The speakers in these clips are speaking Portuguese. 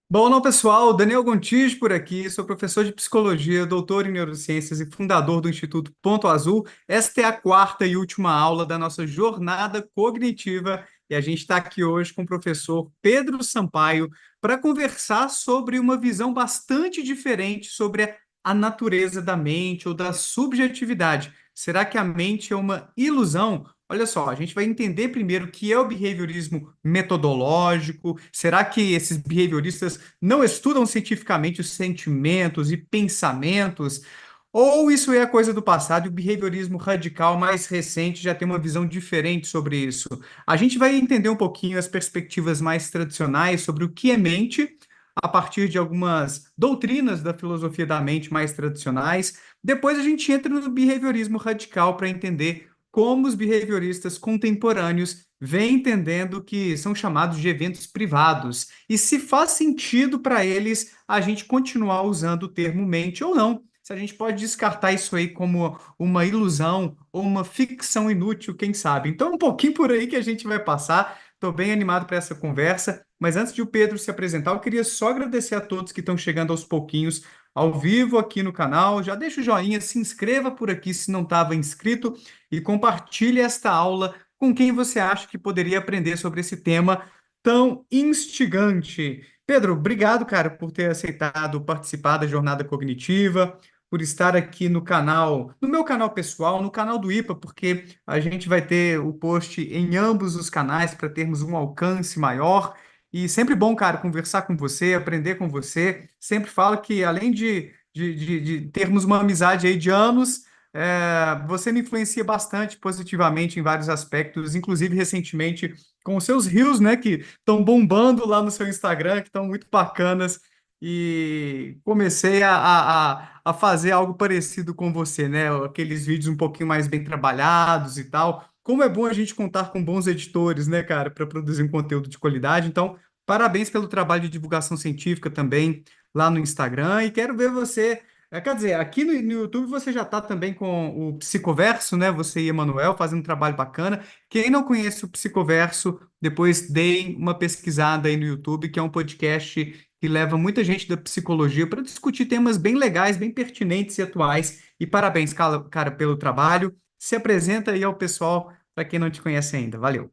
Bom, não, pessoal, Daniel Gontijo por aqui, sou professor de psicologia, doutor em neurociências e fundador do Instituto Ponto Azul. Esta é a quarta e última aula da nossa jornada cognitiva e a gente está aqui hoje com o professor Pedro Sampaio para conversar sobre uma visão bastante diferente sobre a natureza da mente ou da subjetividade. Será que a mente é uma ilusão? Olha só, a gente vai entender primeiro o que é o behaviorismo metodológico. Será que esses behavioristas não estudam cientificamente os sentimentos e pensamentos? Ou isso é coisa do passado e o behaviorismo radical mais recente já tem uma visão diferente sobre isso? A gente vai entender um pouquinho as perspectivas mais tradicionais sobre o que é mente, a partir de algumas doutrinas da filosofia da mente mais tradicionais. Depois a gente entra no behaviorismo radical para entender como os behavioristas contemporâneos vêm entendendo que são chamados de eventos privados e se faz sentido para eles a gente continuar usando o termo mente ou não. Se a gente pode descartar isso aí como uma ilusão ou uma ficção inútil, quem sabe? Então, um pouquinho por aí que a gente vai passar. Estou bem animado para essa conversa, mas antes de o Pedro se apresentar, eu queria só agradecer a todos que estão chegando aos pouquinhos ao vivo aqui no canal. Já deixa o joinha, se inscreva por aqui se não estava inscrito e compartilhe esta aula com quem você acha que poderia aprender sobre esse tema tão instigante. Pedro, obrigado, cara, por ter aceitado participar da jornada cognitiva, por estar aqui no canal, no meu canal pessoal, no canal do IPA, porque a gente vai ter o post em ambos os canais para termos um alcance maior. E sempre bom, cara, conversar com você, aprender com você. Sempre falo que, além de termos uma amizade aí de anos, você me influencia bastante positivamente em vários aspectos, inclusive recentemente com os seus reels, né, que estão bombando lá no seu Instagram, que estão muito bacanas, e comecei a fazer algo parecido com você, né, aqueles vídeos um pouquinho mais bem trabalhados e tal. Como é bom a gente contar com bons editores, né, cara, para produzir um conteúdo de qualidade. Então, parabéns pelo trabalho de divulgação científica também lá no Instagram, e quero ver você quer dizer, aqui no YouTube você já está também com o Psicoverso, né? Você e Emanuel fazendo um trabalho bacana. Quem não conhece o Psicoverso, depois deem uma pesquisada aí no YouTube, que é um podcast que leva muita gente da psicologia para discutir temas bem legais, bem pertinentes e atuais. E parabéns, cara, pelo trabalho. Se apresenta aí ao pessoal, para quem não te conhece ainda. Valeu.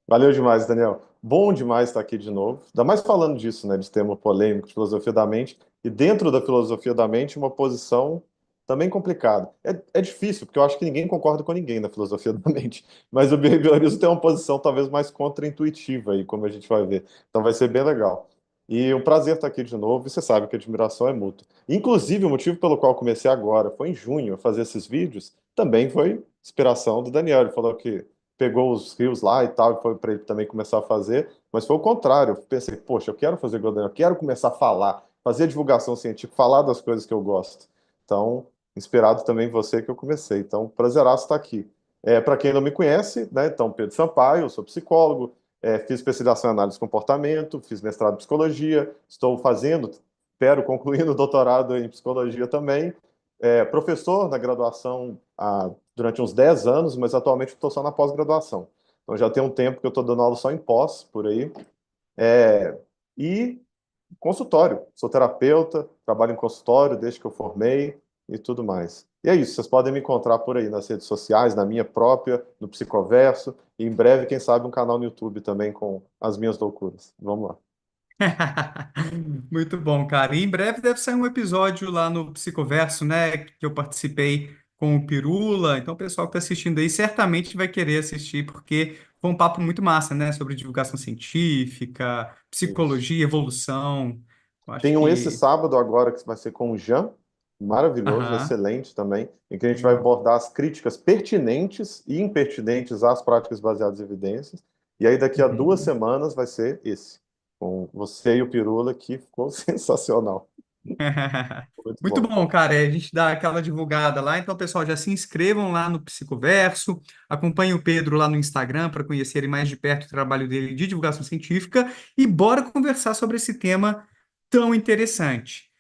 Valeu demais, Daniel. Bom demais estar aqui de novo. Ainda mais falando disso, né, de tema polêmico, de filosofia da mente. E dentro da filosofia da mente, uma posição também complicada. É difícil, porque eu acho que ninguém concorda com ninguém na filosofia da mente. Mas o behaviorismo tem uma posição talvez mais contraintuitiva aí, como a gente vai ver. Então vai ser bem legal. E um prazer estar aqui de novo. E você sabe que a admiração é mútua. Inclusive, o motivo pelo qual eu comecei agora, foi em junho, a fazer esses vídeos, também foi inspiração do Daniel. Ele falou que pegou os rios lá e tal, e foi para ele também começar a fazer, mas foi o contrário. Eu pensei, poxa, eu quero fazer igual o Daniel, eu quero começar a falar, fazer divulgação científica, falar das coisas que eu gosto. Então, inspirado também em você que eu comecei. Então, prazeraço estar aqui. Para quem não me conhece, né, então, Pedro Sampaio, eu sou psicólogo, fiz especialização em análise de comportamento, fiz mestrado em psicologia, estou fazendo, espero concluindo o doutorado em psicologia também, professor na graduação durante uns 10 anos, mas atualmente estou só na pós-graduação. Então já tem um tempo que eu estou dando aula só em pós, por aí. E consultório, sou terapeuta, trabalho em consultório desde que eu formei e tudo mais. E é isso, vocês podem me encontrar por aí nas redes sociais, na minha própria, no Psicoverso, e em breve, quem sabe, um canal no YouTube também com as minhas loucuras. Vamos lá. Muito bom, cara. E em breve deve sair um episódio lá no Psicoverso, né? Que eu participei com o Pirula. Então, o pessoal que está assistindo aí certamente vai querer assistir, porque foi um papo muito massa, né? Sobre divulgação científica, Isso. psicologia, evolução. Eu acho Tem um esse que. sábado agora que vai ser com o Jean, maravilhoso, Aham, excelente também, em que a gente vai legal. abordar as críticas pertinentes e impertinentes às práticas baseadas em evidências. E aí daqui a duas Uhum. semanas vai ser esse, com você e o Pirula, que ficou sensacional. Muito Muito bom. bom, cara. A gente dá aquela divulgada lá. Então, pessoal, já se inscrevam lá no Psicoverso, acompanhem o Pedro lá no Instagram para conhecerem mais de perto o trabalho dele de divulgação científica e bora conversar sobre esse tema tão interessante.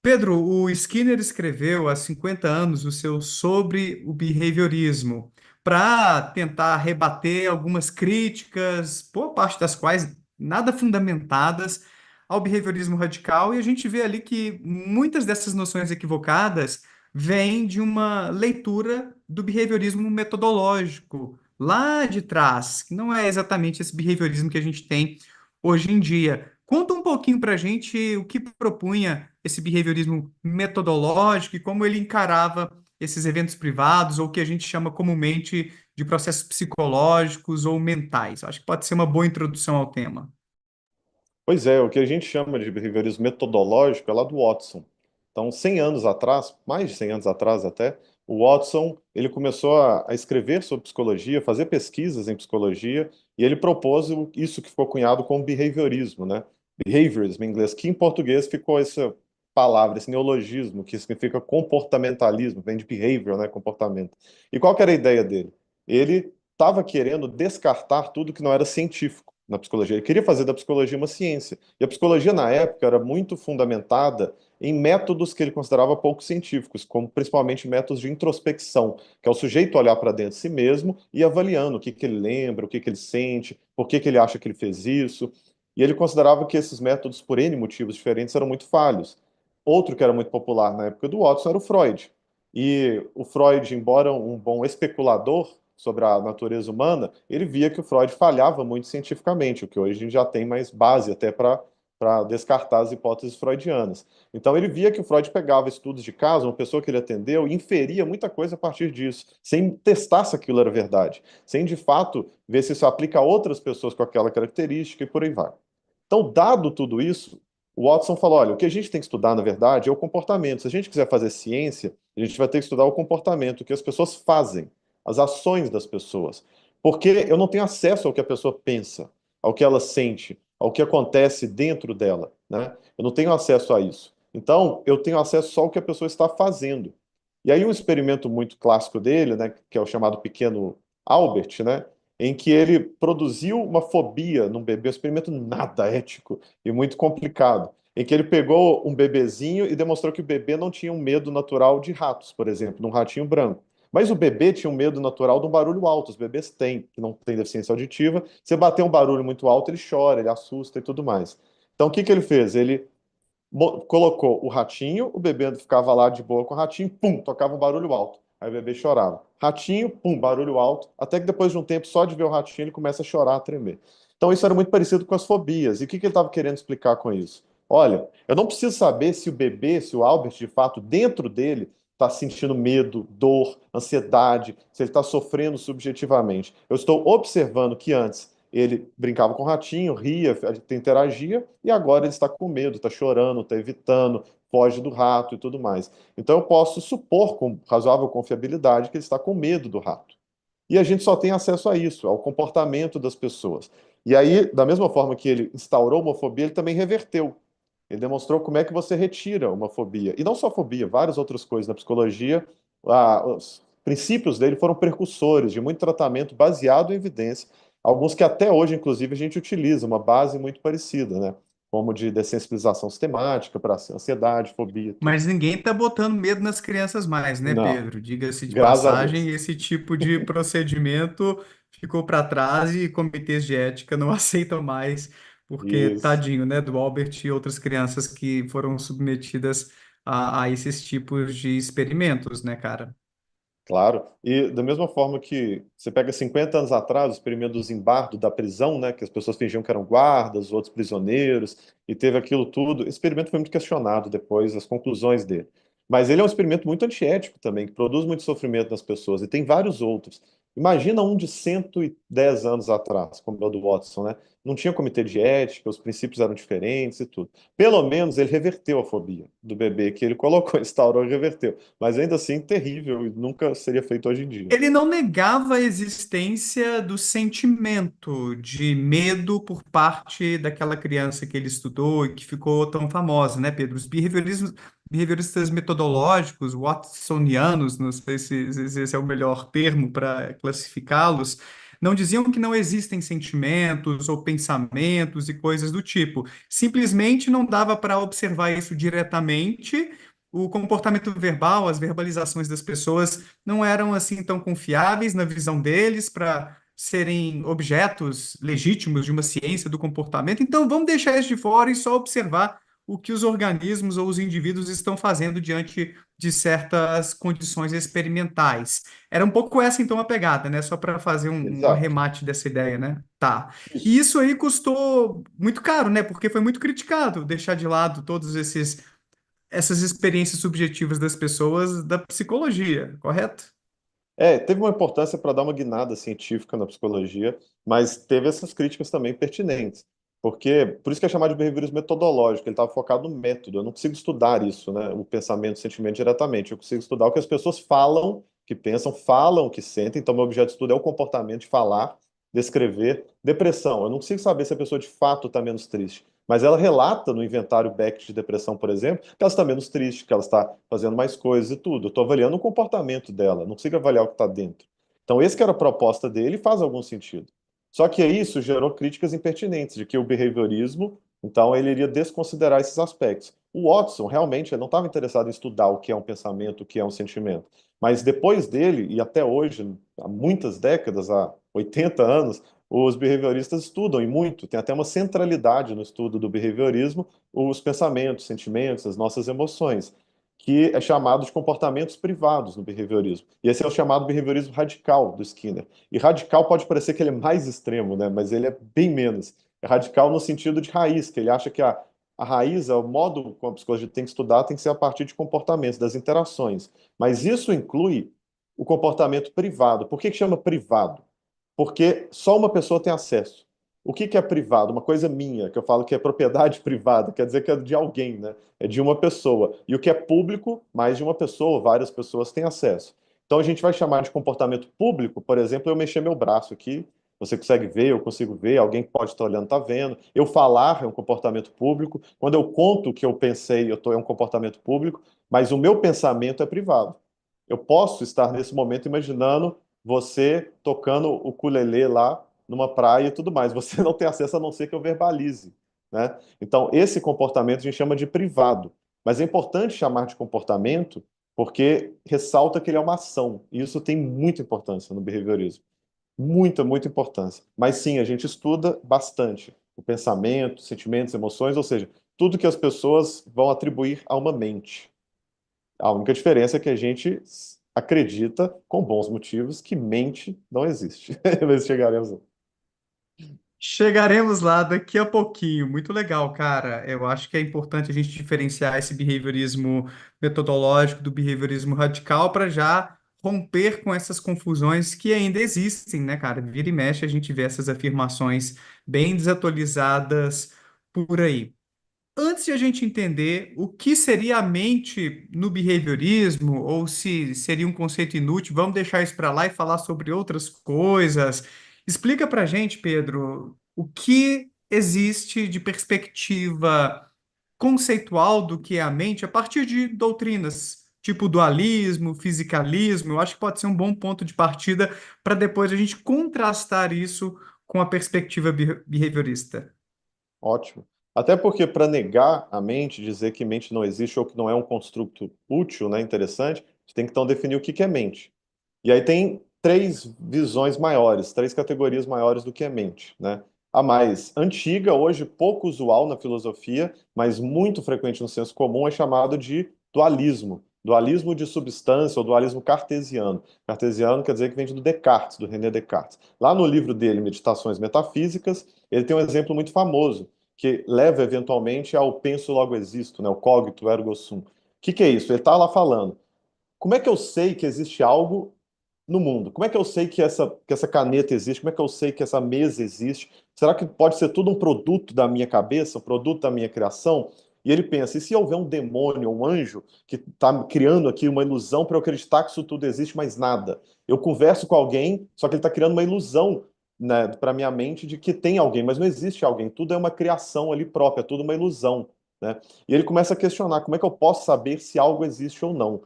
Pedro, o Skinner escreveu há 50 anos o seu Sobre o Behaviorismo para tentar rebater algumas críticas, boa parte das quais nada fundamentadas ao behaviorismo radical, e a gente vê ali que muitas dessas noções equivocadas vêm de uma leitura do behaviorismo metodológico lá de trás, que não é exatamente esse behaviorismo que a gente tem hoje em dia. Conta um pouquinho para a gente o que propunha esse behaviorismo metodológico e como ele encarava esses eventos privados, ou o que a gente chama comumente de processos psicológicos ou mentais. Acho que pode ser uma boa introdução ao tema. Pois é, o que a gente chama de behaviorismo metodológico é lá do Watson. Então, 100 anos atrás, mais de 100 anos atrás até, o Watson ele começou a escrever sobre psicologia, fazer pesquisas em psicologia, e ele propôs isso que ficou cunhado como behaviorismo, né? Behaviorism em inglês, que em português ficou essa palavra, esse neologismo, que significa comportamentalismo, vem de behavior, né? Comportamento. E qual que era a ideia dele? Ele estava querendo descartar tudo que não era científico na psicologia. Ele queria fazer da psicologia uma ciência. E a psicologia, na época, era muito fundamentada em métodos que ele considerava pouco científicos, como principalmente métodos de introspecção, que é o sujeito olhar para dentro de si mesmo e avaliando o que que ele lembra, o que que ele sente, por que que ele acha que ele fez isso. E ele considerava que esses métodos, por N motivos diferentes, eram muito falhos. Outro que era muito popular na época do Watson era o Freud. E o Freud, embora um bom especulador sobre a natureza humana, ele via que o Freud falhava muito cientificamente, o que hoje a gente já tem mais base até para descartar as hipóteses freudianas. Então ele via que o Freud pegava estudos de caso, uma pessoa que ele atendeu, e inferia muita coisa a partir disso, sem testar se aquilo era verdade, sem de fato ver se isso aplica a outras pessoas com aquela característica e por aí vai. Então, dado tudo isso, o Watson falou: olha, o que a gente tem que estudar, na verdade, é o comportamento. Se a gente quiser fazer ciência, a gente vai ter que estudar o comportamento, o que as pessoas fazem, as ações das pessoas. Porque eu não tenho acesso ao que a pessoa pensa, ao que ela sente, ao que acontece dentro dela, né? Eu não tenho acesso a isso. Então, eu tenho acesso só ao que a pessoa está fazendo. E aí, um experimento muito clássico dele, né, que é o chamado Pequeno Albert, né, em que ele produziu uma fobia num bebê, um experimento nada ético e muito complicado, em que ele pegou um bebezinho e demonstrou que o bebê não tinha um medo natural de ratos, por exemplo, num ratinho branco. Mas o bebê tinha um medo natural de um barulho alto. Os bebês têm, que não têm deficiência auditiva. Você bater um barulho muito alto, ele chora, ele assusta e tudo mais. Então, o que que ele fez? Ele colocou o ratinho, o bebê ficava lá de boa com o ratinho, pum, tocava um barulho alto. Aí o bebê chorava. Ratinho, pum, barulho alto. Até que depois de um tempo, só de ver o ratinho, ele começa a chorar, a tremer. Então isso era muito parecido com as fobias. E o que que ele estava querendo explicar com isso? Olha, eu não preciso saber se o bebê, se o Albert, de fato, dentro dele, está sentindo medo, dor, ansiedade, se ele está sofrendo subjetivamente. Eu estou observando que antes ele brincava com o ratinho, ria, interagia, e agora ele está com medo, está chorando, está evitando, foge do rato e tudo mais. Então eu posso supor com razoável confiabilidade que ele está com medo do rato. E a gente só tem acesso a isso, ao comportamento das pessoas. E aí, da mesma forma que ele instaurou uma fobia, ele também reverteu. Ele demonstrou como é que você retira uma fobia. E não só fobia, várias outras coisas na psicologia. Os princípios dele foram precursores de muito tratamento baseado em evidência, alguns que até hoje, inclusive, a gente utiliza, uma base muito parecida, né? Como de dessensibilização sistemática para ansiedade, fobia, tudo. Mas ninguém está botando medo nas crianças mais, né, Não, Pedro? Diga-se de graças a passagem, Deus. esse tipo de procedimento ficou para trás e comitês de ética não aceitam mais, porque Isso. tadinho, né, do Albert e outras crianças que foram submetidas a esses tipos de experimentos, né, cara? Claro, e da mesma forma que você pega 50 anos atrás, o experimento do Zimbardo da prisão, né, que as pessoas fingiam que eram guardas, outros prisioneiros, e teve aquilo tudo. Esse experimento foi muito questionado depois, as conclusões dele. Mas ele é um experimento muito antiético também, que produz muito sofrimento nas pessoas, e tem vários outros. Imagina um de 110 anos atrás, como é o do Watson, né? Não tinha comitê de ética, os princípios eram diferentes e tudo. Pelo menos ele reverteu a fobia do bebê que ele colocou, instaurou e reverteu. Mas ainda assim, terrível, e nunca seria feito hoje em dia. Ele não negava a existência do sentimento de medo por parte daquela criança que ele estudou e que ficou tão famosa, né, Pedro? Os behavioristas metodológicos, watsonianos, não sei se esse é o melhor termo para classificá-los, não diziam que não existem sentimentos ou pensamentos e coisas do tipo. Simplesmente não dava para observar isso diretamente. O comportamento verbal, as verbalizações das pessoas não eram assim tão confiáveis na visão deles para serem objetos legítimos de uma ciência do comportamento, então vamos deixar isso de fora e só observar o que os organismos ou os indivíduos estão fazendo diante de certas condições experimentais. Era um pouco essa, então, a pegada, né? Só para fazer um Exato. arremate dessa ideia, né? Tá. E Isso. isso aí custou muito caro, né? Porque foi muito criticado deixar de lado todos essas experiências subjetivas das pessoas da psicologia, correto? Teve uma importância para dar uma guinada científica na psicologia, mas teve essas críticas também pertinentes. Porque, por isso que é chamado de behaviorismo metodológico, ele estava focado no método. Eu não consigo estudar isso, né, o pensamento, o sentimento diretamente. Eu consigo estudar o que as pessoas falam, que pensam, falam, que sentem. Então, meu objeto de estudo é o comportamento de falar, descrever. Depressão, eu não consigo saber se a pessoa de fato está menos triste. Mas ela relata no inventário Beck de depressão, por exemplo, que ela está menos triste, que ela está fazendo mais coisas e tudo. Eu estou avaliando o comportamento dela, não consigo avaliar o que está dentro. Então, esse que era a proposta dele, faz algum sentido. Só que isso gerou críticas impertinentes, de que o behaviorismo, então, ele iria desconsiderar esses aspectos. O Watson, realmente, ele não estava interessado em estudar o que é um pensamento, o que é um sentimento. Mas depois dele, e até hoje, há muitas décadas, há 80 anos, os behavioristas estudam e muito, tem até uma centralidade no estudo do behaviorismo, os pensamentos, sentimentos, as nossas emoções, que é chamado de comportamentos privados no behaviorismo. E esse é o chamado behaviorismo radical do Skinner. E radical pode parecer que ele é mais extremo, né? Mas ele é bem menos. É radical no sentido de raiz, que ele acha que a raiz, o modo como a psicologia tem que estudar, tem que ser a partir de comportamentos, das interações. Mas isso inclui o comportamento privado. Por que chama privado? Porque só uma pessoa tem acesso. O que é privado? Uma coisa minha, que eu falo que é propriedade privada, quer dizer que é de alguém, né? É de uma pessoa. E o que é público, mais de uma pessoa, várias pessoas têm acesso. Então a gente vai chamar de comportamento público, por exemplo, eu mexer meu braço aqui, você consegue ver, eu consigo ver, alguém que pode estar olhando está vendo. Eu falar é um comportamento público. Quando eu conto o que eu pensei, é um comportamento público, mas o meu pensamento é privado. Eu posso estar nesse momento imaginando você tocando o ukulele lá numa praia e tudo mais. Você não tem acesso a não ser que eu verbalize, né? Então, esse comportamento a gente chama de privado. Mas é importante chamar de comportamento porque ressalta que ele é uma ação. E isso tem muita importância no behaviorismo. Muita, muita importância. Mas sim, a gente estuda bastante o pensamento, sentimentos, emoções, ou seja, tudo que as pessoas vão atribuir a uma mente. A única diferença é que a gente acredita, com bons motivos, que mente não existe. Mas chegaremos lá. Chegaremos lá daqui a pouquinho. Muito legal, cara. Eu acho que é importante a gente diferenciar esse behaviorismo metodológico do behaviorismo radical para já romper com essas confusões que ainda existem, né, cara? Vira e mexe, a gente vê essas afirmações bem desatualizadas por aí. Antes de a gente entender o que seria a mente no behaviorismo, ou se seria um conceito inútil, vamos deixar isso para lá e falar sobre outras coisas. Explica para a gente, Pedro, o que existe de perspectiva conceitual do que é a mente a partir de doutrinas, tipo dualismo, fisicalismo. Eu acho que pode ser um bom ponto de partida para depois a gente contrastar isso com a perspectiva behaviorista. Ótimo. Até porque, para negar a mente, dizer que mente não existe ou que não é um construto útil, né, interessante, a gente tem que então definir o que é mente. E aí tem três visões maiores, três categorias maiores do que é mente, né? A mais antiga, hoje pouco usual na filosofia, mas muito frequente no senso comum, é chamado de dualismo. Dualismo de substância ou dualismo cartesiano. Cartesiano quer dizer que vem do Descartes, do René Descartes. Lá no livro dele, Meditações Metafísicas, ele tem um exemplo muito famoso, que leva eventualmente ao penso logo existo, né? O cogito ergo sum. O que é isso? Ele está lá falando. Como é que eu sei que existe algo no mundo? Como é que eu sei que essa caneta existe? Como é que eu sei que essa mesa existe? Será que pode ser tudo um produto da minha cabeça, um produto da minha criação? E ele pensa, e se houver um demônio, um anjo, que está criando aqui uma ilusão para eu acreditar que isso tudo existe, mas nada? Eu converso com alguém, só que ele está criando uma ilusão, né, para minha mente de que tem alguém, mas não existe alguém. Tudo é uma criação ali própria, tudo uma ilusão, né? E ele começa a questionar, como é que eu posso saber se algo existe ou não?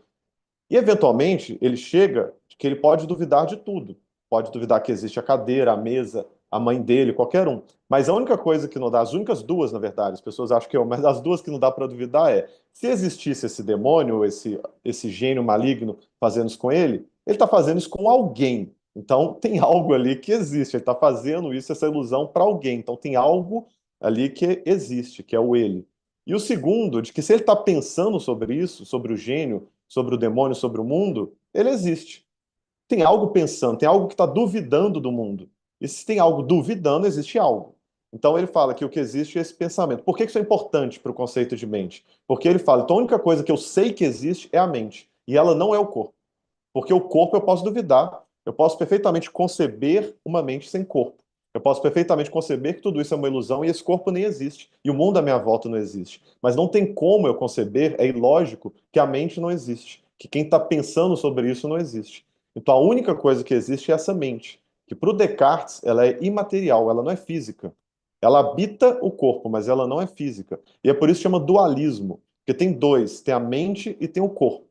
E, eventualmente, ele chega que ele pode duvidar de tudo. Pode duvidar que existe a cadeira, a mesa, a mãe dele, qualquer um. Mas a única coisa que não dá, as únicas duas, na verdade, as pessoas acham que é uma, mas as duas que não dá para duvidar é, se existisse esse demônio, esse gênio maligno fazendo isso com ele está fazendo isso com alguém. Então, tem algo ali que existe. Ele está fazendo isso, essa ilusão, para alguém. Então, tem algo ali que existe, que é o ele. E o segundo, de que se ele está pensando sobre isso, sobre o gênio, sobre o demônio, sobre o mundo, ele existe. Tem algo pensando, tem algo que está duvidando do mundo. E se tem algo duvidando, existe algo. Então ele fala que o que existe é esse pensamento. Por que isso é importante para o conceito de mente? Porque ele fala, então a única coisa que eu sei que existe é a mente. E ela não é o corpo. Porque o corpo eu posso duvidar. Eu posso perfeitamente conceber uma mente sem corpo. Eu posso perfeitamente conceber que tudo isso é uma ilusão e esse corpo nem existe. E o mundo à minha volta não existe. Mas não tem como eu conceber, é ilógico, que a mente não existe. Que quem está pensando sobre isso não existe. Então a única coisa que existe é essa mente. Que para o Descartes ela é imaterial, ela não é física. Ela habita o corpo, mas ela não é física. E é por isso que chama dualismo. Porque tem dois, tem a mente e tem o corpo.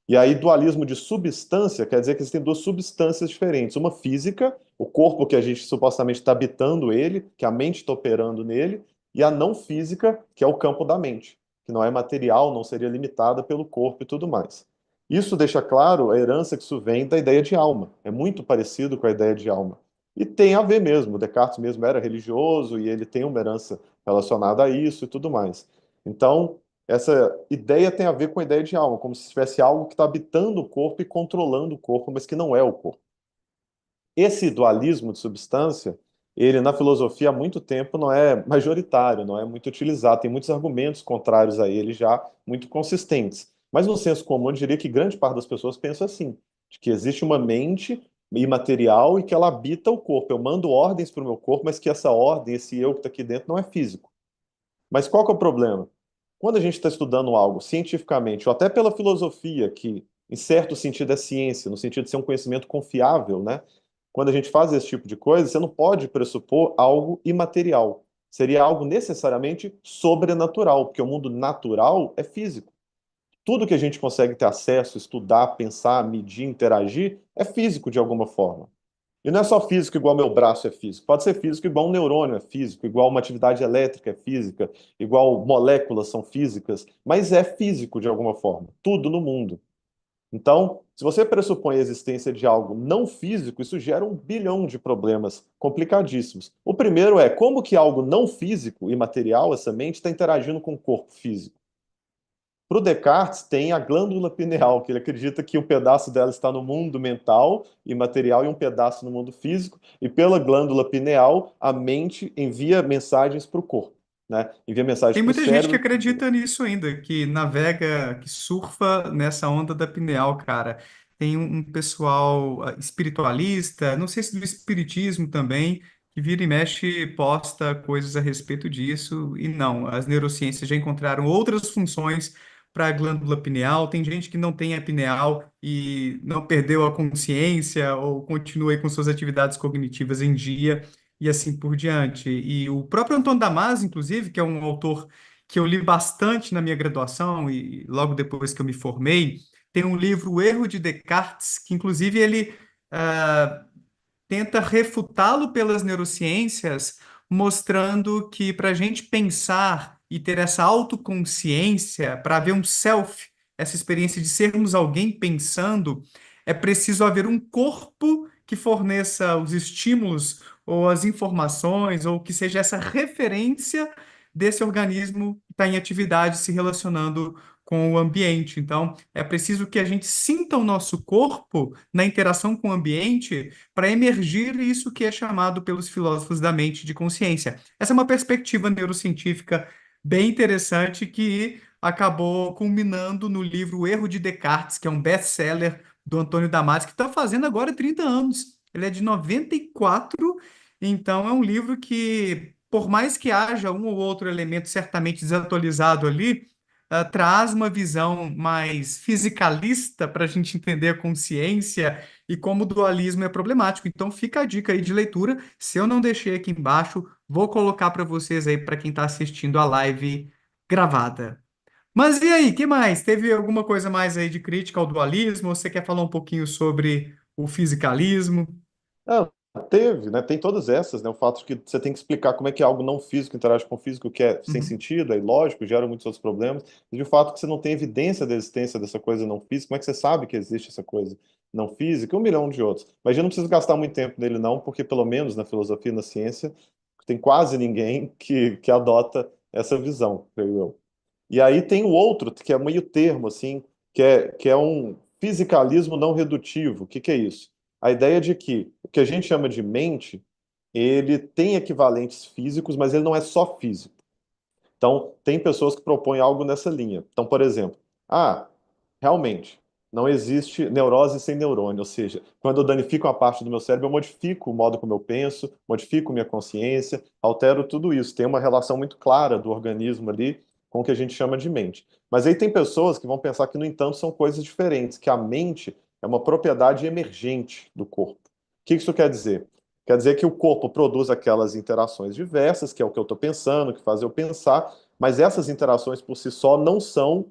E aí, dualismo de substância quer dizer que existem duas substâncias diferentes. Uma física, o corpo que a gente supostamente está habitando ele, que a mente está operando nele, e a não física, que é o campo da mente, que não é material, não seria limitada pelo corpo e tudo mais. Isso deixa claro a herança que isso vem da ideia de alma. É muito parecido com a ideia de alma. E tem a ver mesmo. Descartes mesmo era religioso e ele tem uma herança relacionada a isso e tudo mais. Então, essa ideia tem a ver com a ideia de alma, como se tivesse algo que está habitando o corpo e controlando o corpo, mas que não é o corpo. Esse dualismo de substância, ele na filosofia há muito tempo não é majoritário, não é muito utilizado. Tem muitos argumentos contrários a ele já muito consistentes. Mas no senso comum, eu diria que grande parte das pessoas pensa assim, de que existe uma mente imaterial e que ela habita o corpo. Eu mando ordens para o meu corpo, mas que essa ordem, esse eu que está aqui dentro, não é físico. Mas qual que é o problema? Quando a gente está estudando algo cientificamente, ou até pela filosofia, que em certo sentido é ciência, no sentido de ser um conhecimento confiável, né? Quando a gente faz esse tipo de coisa, você não pode pressupor algo imaterial. Seria algo necessariamente sobrenatural, porque o mundo natural é físico. Tudo que a gente consegue ter acesso, estudar, pensar, medir, interagir, é físico de alguma forma. E não é só físico igual meu braço é físico. Pode ser físico igual um neurônio é físico, igual uma atividade elétrica é física, igual moléculas são físicas, mas é físico de alguma forma. Tudo no mundo. Então, se você pressupõe a existência de algo não físico, isso gera um bilhão de problemas complicadíssimos. O primeiro é como que algo não físico e material, essa mente, está interagindo com o corpo físico. Para o Descartes, tem a glândula pineal, que ele acredita que um pedaço dela está no mundo mental e material e um pedaço no mundo físico, e pela glândula pineal, a mente envia mensagens para o corpo, né? Envia mensagens Tem para o muita gente que cérebro. acredita nisso ainda, que navega, que surfa nessa onda da pineal, cara. Tem um pessoal espiritualista, não sei se do espiritismo também, que vira e mexe posta coisas a respeito disso. E não, as neurociências já encontraram outras funções para a glândula pineal. Tem gente que não tem a pineal e não perdeu a consciência ou continua aí com suas atividades cognitivas em dia e assim por diante. E o próprio Antônio Damasio, inclusive, que é um autor que eu li bastante na minha graduação e logo depois que eu me formei, tem um livro, O Erro de Descartes, que inclusive ele tenta refutá-lo pelas neurociências, mostrando que para a gente pensar e ter essa autoconsciência, para haver um self, essa experiência de sermos alguém pensando, é preciso haver um corpo que forneça os estímulos ou as informações, ou que seja essa referência desse organismo que está em atividade se relacionando com o ambiente. Então, é preciso que a gente sinta o nosso corpo na interação com o ambiente para emergir isso que é chamado pelos filósofos da mente de consciência. Essa é uma perspectiva neurocientífica bem interessante que acabou culminando no livro O Erro de Descartes, que é um best-seller do Antônio Damasio, que está fazendo agora 30 anos. Ele é de 94, então é um livro que, por mais que haja um ou outro elemento certamente desatualizado ali, traz uma visão mais fisicalista para a gente entender a consciência e como o dualismo é problemático. Então fica a dica aí de leitura. Se eu não deixei aqui embaixo, vou colocar para vocês aí para quem está assistindo a live gravada. Mas e aí, que mais? Teve alguma coisa mais aí de crítica ao dualismo? Ou você quer falar um pouquinho sobre o fisicalismo? Ah, teve, né? Tem todas essas, né? O fato de que você tem que explicar como é que algo não físico interage com o físico, que é sem Uhum. sentido, é ilógico, gera muitos outros problemas. E o fato que você não tem evidência da existência dessa coisa não física, como é que você sabe que existe essa coisa? não física, e um milhão de outros. Mas eu não preciso gastar muito tempo nele, não, porque pelo menos na filosofia e na ciência tem quase ninguém que adota essa visão, creio eu. E aí tem o outro, que é meio termo, assim, que é um fisicalismo não redutivo. O que que é isso? A ideia de que o que a gente chama de mente, ele tem equivalentes físicos, mas ele não é só físico. Então, tem pessoas que propõem algo nessa linha. Então, por exemplo, realmente, não existe neurose sem neurônio, ou seja, quando eu danifico uma parte do meu cérebro, eu modifico o modo como eu penso, modifico minha consciência, altero tudo isso. Tem uma relação muito clara do organismo ali com o que a gente chama de mente. Mas aí tem pessoas que vão pensar que, no entanto, são coisas diferentes, que a mente é uma propriedade emergente do corpo. O que isso quer dizer? Quer dizer que o corpo produz aquelas interações diversas, que é o que eu estou pensando, que faz eu pensar, mas essas interações por si só não são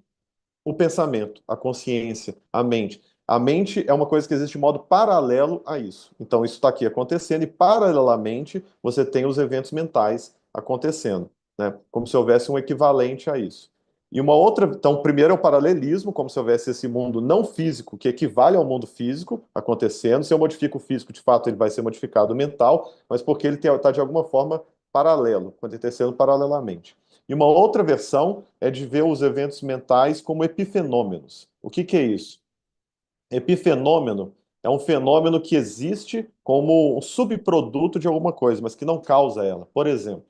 o pensamento, a consciência, a mente. A mente é uma coisa que existe de modo paralelo a isso. Então, isso está aqui acontecendo, e paralelamente você tem os eventos mentais acontecendo, né? Como se houvesse um equivalente a isso. E uma outra. Então, primeiro é o paralelismo, como se houvesse esse mundo não físico que equivale ao mundo físico acontecendo. Se eu modifico o físico, de fato, ele vai ser modificado o mental, mas porque ele está de alguma forma paralelo, acontecendo paralelamente. E uma outra versão é de ver os eventos mentais como epifenômenos. O que que é isso? Epifenômeno é um fenômeno que existe como um subproduto de alguma coisa, mas que não causa ela. Por exemplo,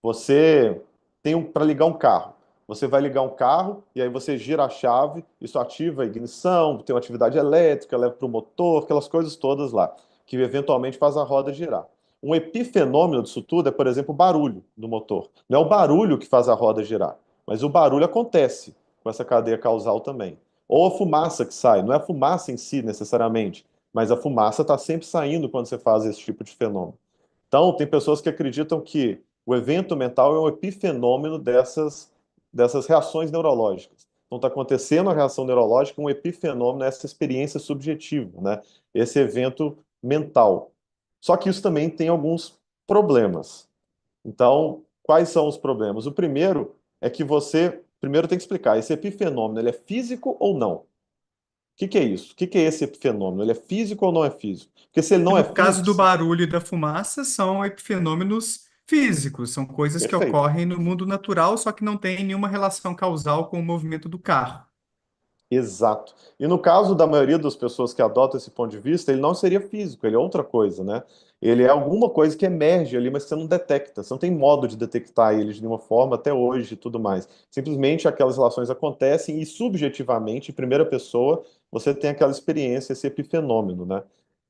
você tem para ligar um carro. Você vai ligar um carro e aí você gira a chave, isso ativa a ignição, tem uma atividade elétrica, leva para o motor, aquelas coisas todas lá, que eventualmente faz a roda girar. Um epifenômeno disso tudo é, por exemplo, o barulho do motor. Não é o barulho que faz a roda girar, mas o barulho acontece com essa cadeia causal também. Ou a fumaça que sai, não é a fumaça em si necessariamente, mas a fumaça está sempre saindo quando você faz esse tipo de fenômeno. Então, tem pessoas que acreditam que o evento mental é um epifenômeno dessas reações neurológicas. Então, está acontecendo a reação neurológica, um epifenômeno, essa experiência subjetiva, né? Esse evento mental. Só que isso também tem alguns problemas. Então, quais são os problemas? O primeiro é que você primeiro tem que explicar, esse epifenômeno, ele é físico ou não? O que que é isso? O que que é esse epifenômeno? Ele é físico ou não é físico? Porque se ele E não é no caso físico, do barulho e da fumaça, são epifenômenos físicos, são coisas que perfeito. ocorrem no mundo natural, só que não tem nenhuma relação causal com o movimento do carro. Exato. E no caso da maioria das pessoas que adotam esse ponto de vista, ele não seria físico, ele é outra coisa, né? Ele é alguma coisa que emerge ali, mas que você não detecta. Você não tem modo de detectar eles de nenhuma forma até hoje e tudo mais. Simplesmente aquelas relações acontecem e subjetivamente, em primeira pessoa, você tem aquela experiência, esse epifenômeno, né?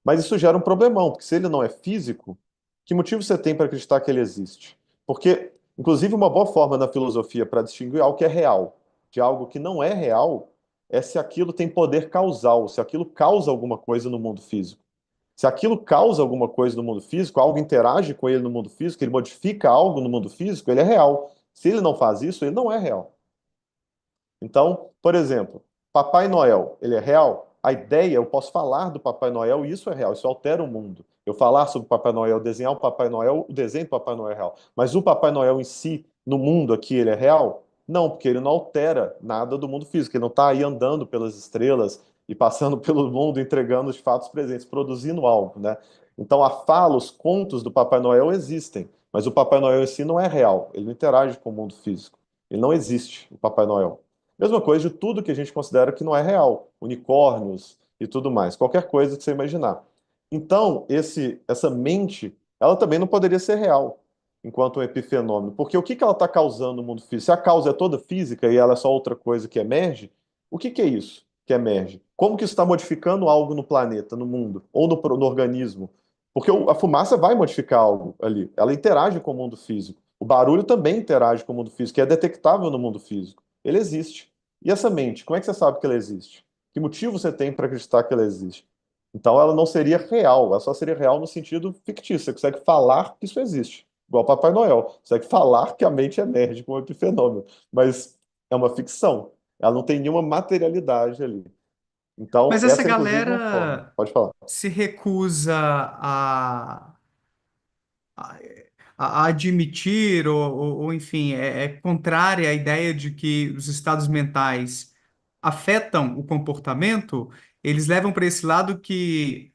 Mas isso gera um problemão, porque se ele não é físico, que motivo você tem para acreditar que ele existe? Porque, inclusive, uma boa forma na filosofia para distinguir algo que é real de algo que não é real é se aquilo tem poder causal, se aquilo causa alguma coisa no mundo físico. Se aquilo causa alguma coisa no mundo físico, algo interage com ele no mundo físico, ele modifica algo no mundo físico, ele é real. Se ele não faz isso, ele não é real. Então, por exemplo, Papai Noel, ele é real? A ideia, eu posso falar do Papai Noel e isso é real, isso altera o mundo. Eu falar sobre o Papai Noel, desenhar o Papai Noel, o desenho do Papai Noel é real. Mas o Papai Noel em si, no mundo aqui, ele é real? Não, porque ele não altera nada do mundo físico, ele não está aí andando pelas estrelas e passando pelo mundo, entregando os fatos presentes, produzindo algo, né? Então a fala, os contos do Papai Noel existem, mas o Papai Noel em si não é real, ele não interage com o mundo físico. Ele não existe, o Papai Noel. Mesma coisa de tudo que a gente considera que não é real, unicórnios e tudo mais, qualquer coisa que você imaginar. Então, essa mente, ela também não poderia ser real enquanto um epifenômeno, porque o que que ela está causando no mundo físico? Se a causa é toda física e ela é só outra coisa que emerge, o que que é isso que emerge? Como que isso está modificando algo no planeta, no mundo, ou no organismo? Porque a fumaça vai modificar algo ali, ela interage com o mundo físico. O barulho também interage com o mundo físico, que é detectável no mundo físico. Ele existe. E essa mente, como é que você sabe que ela existe? Que motivo você tem para acreditar que ela existe? Então ela não seria real, ela só seria real no sentido fictício. Você consegue falar que isso existe, igual Papai Noel. Você consegue falar que a mente emerge como epifenômeno, mas é uma ficção. Ela não tem nenhuma materialidade ali. Então, Mas essa essa é inclusive uma forma. galera Pode falar. se recusa a, a admitir, enfim, é contrária à ideia de que os estados mentais afetam o comportamento, eles levam para esse lado que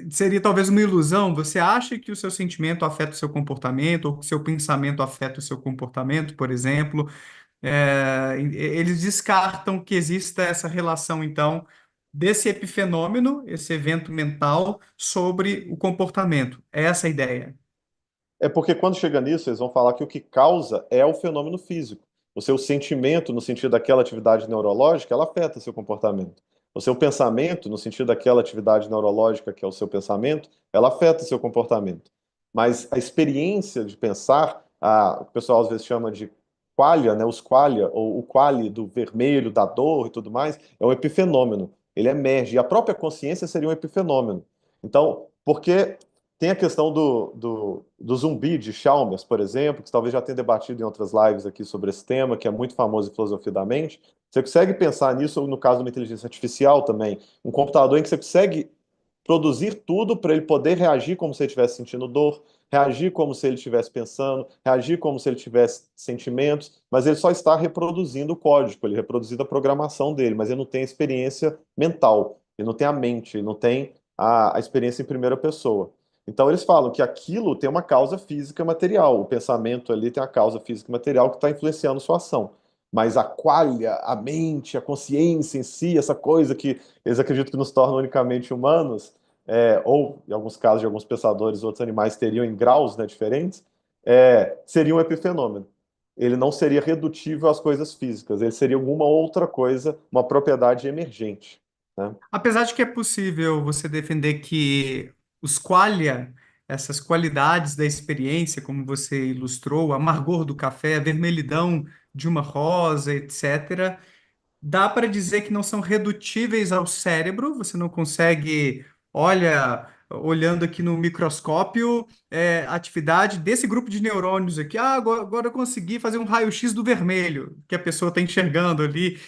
seria talvez uma ilusão. Você acha que o seu sentimento afeta o seu comportamento, ou que o seu pensamento afeta o seu comportamento, por exemplo. Eles descartam que exista essa relação, então, desse epifenômeno, esse evento mental, sobre o comportamento. É essa a ideia. É porque quando chega nisso, eles vão falar que o que causa é o fenômeno físico. O seu sentimento, no sentido daquela atividade neurológica, ela afeta seu comportamento. O seu pensamento, no sentido daquela atividade neurológica que é o seu pensamento, ela afeta seu comportamento. Mas a experiência de pensar, o pessoal às vezes chama de qualia, né, os qualia, ou o quali do vermelho, da dor e tudo mais, é um epifenômeno. Ele emerge. E a própria consciência seria um epifenômeno. Então, porque tem a questão do zumbi de Chalmers, por exemplo, que talvez já tenha debatido em outras lives aqui sobre esse tema, que é muito famoso em filosofia da mente. Você consegue pensar nisso no caso de uma inteligência artificial também, um computador em que você consegue produzir tudo para ele poder reagir como se ele estivesse sentindo dor, reagir como se ele estivesse pensando, reagir como se ele tivesse sentimentos, mas ele só está reproduzindo o código, ele reproduzindo a programação dele, mas ele não tem a experiência mental, ele não tem a mente, ele não tem a experiência em primeira pessoa. Então eles falam que aquilo tem uma causa física e material, o pensamento ali tem a causa física e material que está influenciando sua ação. Mas a qualia, a mente, a consciência em si, essa coisa que eles acreditam que nos torna unicamente humanos, ou em alguns casos de alguns pensadores, outros animais teriam em graus, né, diferentes, seria um epifenômeno. Ele não seria redutível às coisas físicas, ele seria alguma outra coisa, uma propriedade emergente, né? Apesar de que é possível você defender que os qualia, essas qualidades da experiência, como você ilustrou, o amargor do café, a vermelhidão de uma rosa, etc., dá para dizer que não são redutíveis ao cérebro, você não consegue, olha, olhando aqui no microscópio, a atividade desse grupo de neurônios aqui. Ah, agora eu consegui fazer um raio-x do vermelho que a pessoa está enxergando ali.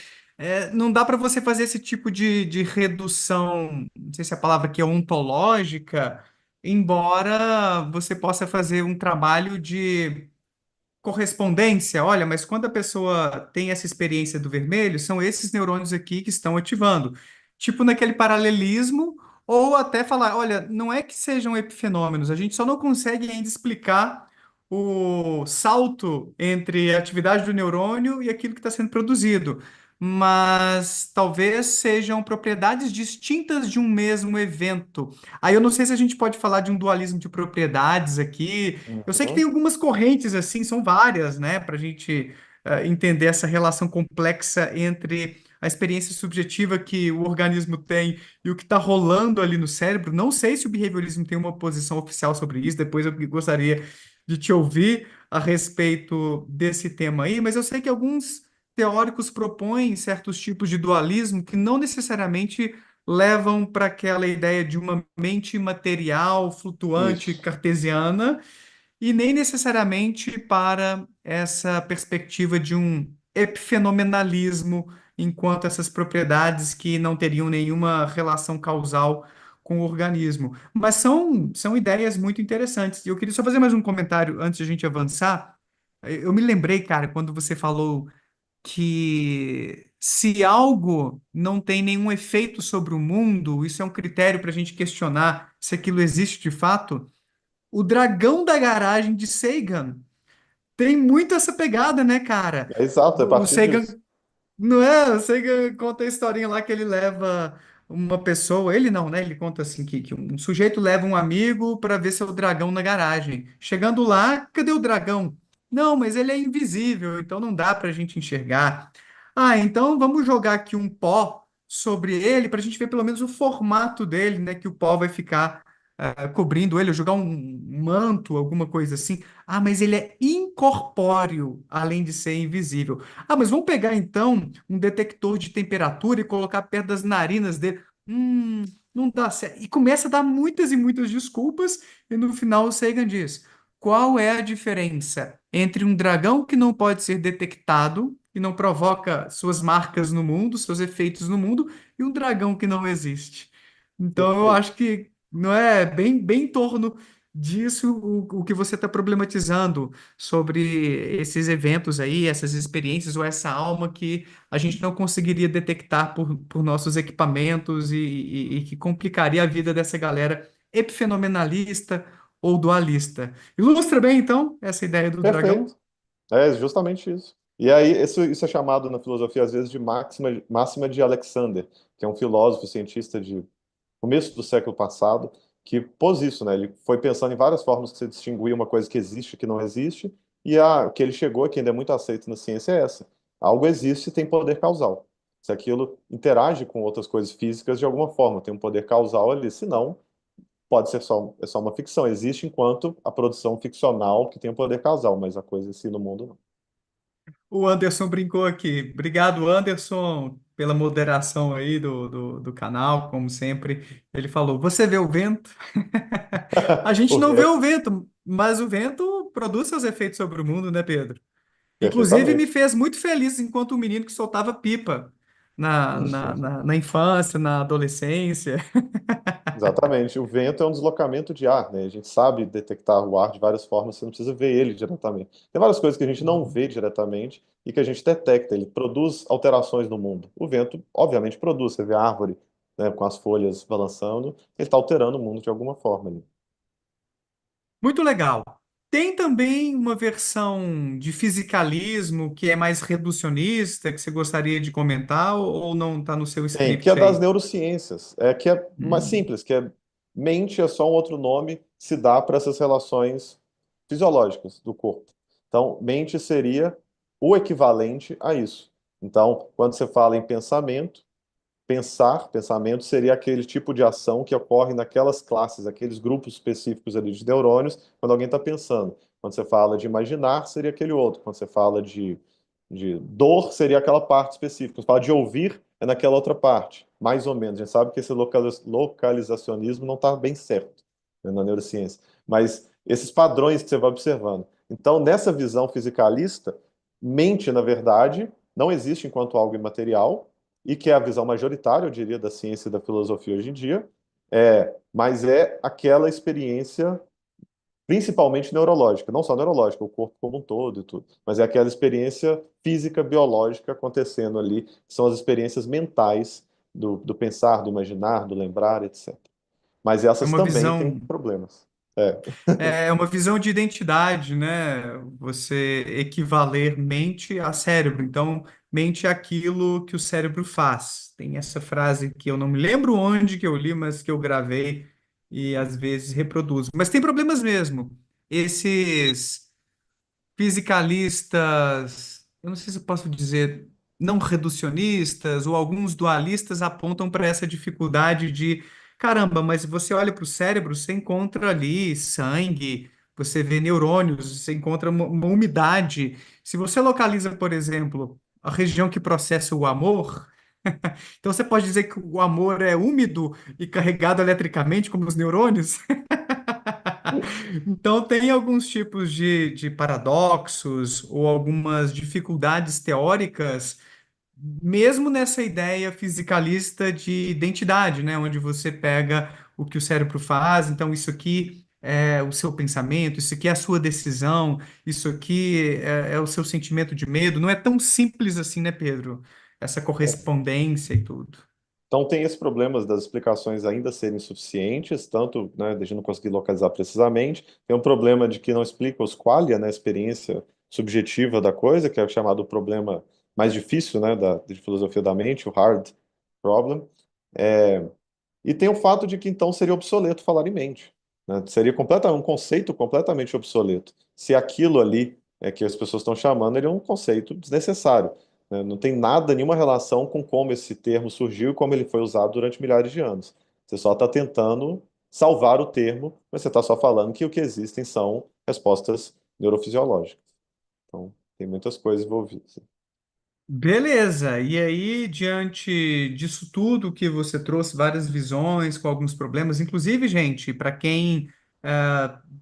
Não dá para você fazer esse tipo de redução, não sei se a palavra aqui é ontológica, embora você possa fazer um trabalho de correspondência, olha, mas quando a pessoa tem essa experiência do vermelho, são esses neurônios aqui que estão ativando. Tipo naquele paralelismo, ou até falar, olha, não é que sejam epifenômenos, a gente só não consegue ainda explicar o salto entre a atividade do neurônio e aquilo que está sendo produzido. Mas talvez sejam propriedades distintas de um mesmo evento. Aí eu não sei se a gente pode falar de um dualismo de propriedades aqui. Eu sei que tem Uhum. algumas correntes assim, são várias, né, para a gente entender essa relação complexa entre a experiência subjetiva que o organismo tem e o que está rolando ali no cérebro. Não sei se o behaviorismo tem uma posição oficial sobre isso, depois eu gostaria de te ouvir a respeito desse tema aí, mas eu sei que alguns teóricos propõem certos tipos de dualismo que não necessariamente levam para aquela ideia de uma mente material, flutuante, Isso. cartesiana, e nem necessariamente para essa perspectiva de um epifenomenalismo, enquanto essas propriedades que não teriam nenhuma relação causal com o organismo. Mas são ideias muito interessantes. E eu queria só fazer mais um comentário antes de a gente avançar. Eu me lembrei, cara, quando você falou que se algo não tem nenhum efeito sobre o mundo, isso é um critério para a gente questionar se aquilo existe de fato. O dragão da garagem de Sagan tem muito essa pegada, né, cara? É exato, é a O partir Sagan, disso. não é? O Sagan conta a historinha lá que ele leva uma pessoa, ele não, né? Ele conta assim que um sujeito leva um amigo para ver seu dragão na garagem. Chegando lá, cadê o dragão? Não, mas ele é invisível, então não dá para a gente enxergar. Ah, então vamos jogar aqui um pó sobre ele para a gente ver pelo menos o formato dele, né? Que o pó vai ficar cobrindo ele, ou jogar um manto, alguma coisa assim. Ah, mas ele é incorpóreo, além de ser invisível. Ah, mas vamos pegar então um detector de temperatura e colocar perto das narinas dele. Não dá certo. E começa a dar muitas e muitas desculpas, e no final o Sagan diz: qual é a diferença entre um dragão que não pode ser detectado e não provoca suas marcas no mundo, seus efeitos no mundo, e um dragão que não existe? Então eu Perfeito. acho que não é bem em torno disso o que você está problematizando sobre esses eventos aí, essas experiências ou essa alma que a gente não conseguiria detectar por nossos equipamentos e que complicaria a vida dessa galera epifenomenalista ou dualista. Ilustra bem, então, essa ideia do dragão? Perfeito. É justamente isso. E aí, isso é chamado na filosofia, às vezes, de máxima de Alexander, que é um filósofo, cientista de começo do século passado, que pôs isso, né? Ele foi pensando em várias formas de se distinguir uma coisa que existe e que não existe, e a que ele chegou, que ainda é muito aceito na ciência, é essa. Algo existe e tem poder causal. Se aquilo interage com outras coisas físicas de alguma forma, tem um poder causal ali, senão pode ser só uma ficção. Existe enquanto a produção ficcional que tem o poder causal, mas a coisa em si no mundo não. O Anderson brincou aqui. Obrigado, Anderson, pela moderação aí do canal, como sempre. Ele falou: Você vê o vento? A gente O não vê vento, o vento, mas o vento produz seus efeitos sobre o mundo, né, Pedro? Inclusive, me perfeitamente. fez muito feliz enquanto um menino que soltava pipa na infância, na adolescência. Exatamente. O vento é um deslocamento de ar, né? A gente sabe detectar o ar de várias formas, você não precisa ver ele diretamente. Tem várias coisas que a gente não vê diretamente e que a gente detecta. Ele produz alterações no mundo. O vento, obviamente, produz. Você vê a árvore, né, com as folhas balançando, ele está alterando o mundo de alguma forma ali. Muito legal. Tem também uma versão de fisicalismo que é mais reducionista, que você gostaria de comentar, ou não está no seu Tem, que é script das aí? neurociências, que é mais Hum. simples, que é mente é só um outro nome que se dá para essas relações fisiológicas do corpo. Então, mente seria o equivalente a isso. Então, quando você fala em pensamento, pensamento seria aquele tipo de ação que ocorre naquelas classes, aqueles grupos específicos ali de neurônios, quando alguém está pensando. Quando você fala de imaginar, seria aquele outro. Quando você fala de dor, seria aquela parte específica. Quando você fala de ouvir, é naquela outra parte. Mais ou menos. A gente sabe que esse localizacionismo não está bem certo, né, na neurociência. Mas esses padrões que você vai observando. Então, nessa visão fisicalista, mente, na verdade, não existe enquanto algo imaterial, e que é a visão majoritária, eu diria, da ciência e da filosofia hoje em dia, mas é aquela experiência principalmente neurológica, não só neurológica, o corpo como um todo e tudo, mas é aquela experiência física, biológica acontecendo ali, que são as experiências mentais do pensar, do imaginar, do lembrar, etc. Mas É essas uma também têm visão. problemas. É, É uma visão de identidade, né? Você equivaler mente a cérebro. Então, mente é aquilo que o cérebro faz. Tem essa frase que eu não me lembro onde que eu li, mas que eu gravei e às vezes reproduzo. Mas tem problemas mesmo. Esses fisicalistas, eu não sei se eu posso dizer não reducionistas ou alguns dualistas apontam para essa dificuldade de, caramba, mas você olha para o cérebro, você encontra ali sangue, você vê neurônios, você encontra uma umidade. Se você localiza, por exemplo, a região que processa o amor, então você pode dizer que o amor é úmido e carregado eletricamente, como os neurônios? Então, tem alguns tipos de paradoxos ou algumas dificuldades teóricas, mesmo nessa ideia fisicalista de identidade, né? Onde você pega o que o cérebro faz, então isso aqui é o seu pensamento, isso aqui é a sua decisão, isso aqui é o seu sentimento de medo. Não é tão simples assim, né, Pedro? Essa correspondência e tudo. então, tem esses problemas das explicações ainda serem insuficientes, tanto, né, de a gente não conseguir localizar precisamente. Tem um problema de que não explica os qualia, né, a experiência subjetiva da coisa, que é o chamado problema mais difícil, né, de filosofia da mente, o hard problem. É, e tem o fato de que então seria obsoleto falar em mente, né? Seria um conceito completamente obsoleto. Se aquilo ali que as pessoas estão chamando, ele é um conceito desnecessário, né? Não tem nada, nenhuma relação com como esse termo surgiu e como ele foi usado durante milhares de anos. Você só está tentando salvar o termo, mas você está só falando que o que existem são respostas neurofisiológicas. Então, tem muitas coisas envolvidas. Beleza, e aí, diante disso tudo que você trouxe, várias visões com alguns problemas, inclusive, gente, para quem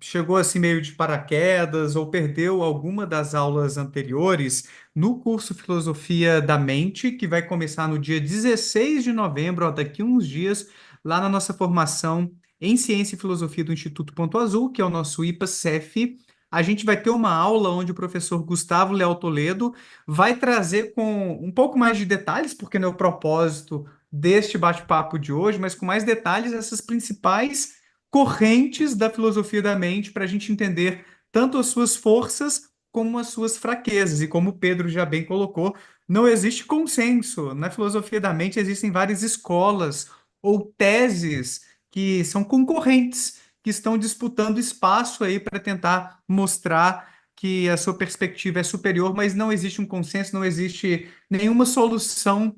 chegou assim meio de paraquedas ou perdeu alguma das aulas anteriores, no curso Filosofia da Mente, que vai começar no dia 16 de novembro, ó, daqui uns dias, lá na nossa formação em Ciência e Filosofia do Instituto Ponto Azul, que é o nosso IPA-CEF. A gente vai ter uma aula onde o professor Gustavo Leal Toledo vai trazer com um pouco mais de detalhes, porque não é o propósito deste bate-papo de hoje, mas com mais detalhes essas principais correntes da filosofia da mente para a gente entender tanto as suas forças como as suas fraquezas. E como o Pedro já bem colocou, não existe consenso. Na filosofia da mente existem várias escolas ou teses que são concorrentes, que estão disputando espaço aí para tentar mostrar que a sua perspectiva é superior, mas não existe um consenso, não existe nenhuma solução,